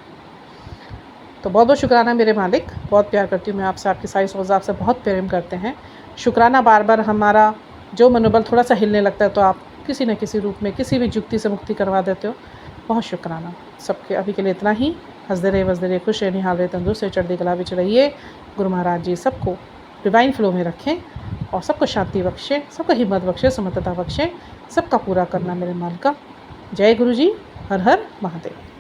तो बहुत बहुत शुक्राना है मेरे मालिक, बहुत प्यार करती हूँ मैं आपसे, आपकी सारी सोच आपसे बहुत प्रेम करते हैं। शुक्राना, बार बार हमारा जो मनोबल थोड़ा सा हिलने लगता है तो आप किसी न किसी रूप में किसी भी युक्ति से मुक्ति करवा देते हो। बहुत शुक्राना सबके। अभी के लिए इतना ही। हंसते रहिए, वसते रहिए, खुश रहिए, निहाल रहिए, तंदुरुस्त रहिए, चढ़ती कला विच रहिए। गुरु महाराज जी सबको डिवाइन फ्लो में रखें, और सबको शांति बख्शे, सबको हिम्मत बख्शे, समर्थता बख्शे, सबका पूरा करना मेरे माल का। जय गुरु जी, हर हर महादेव।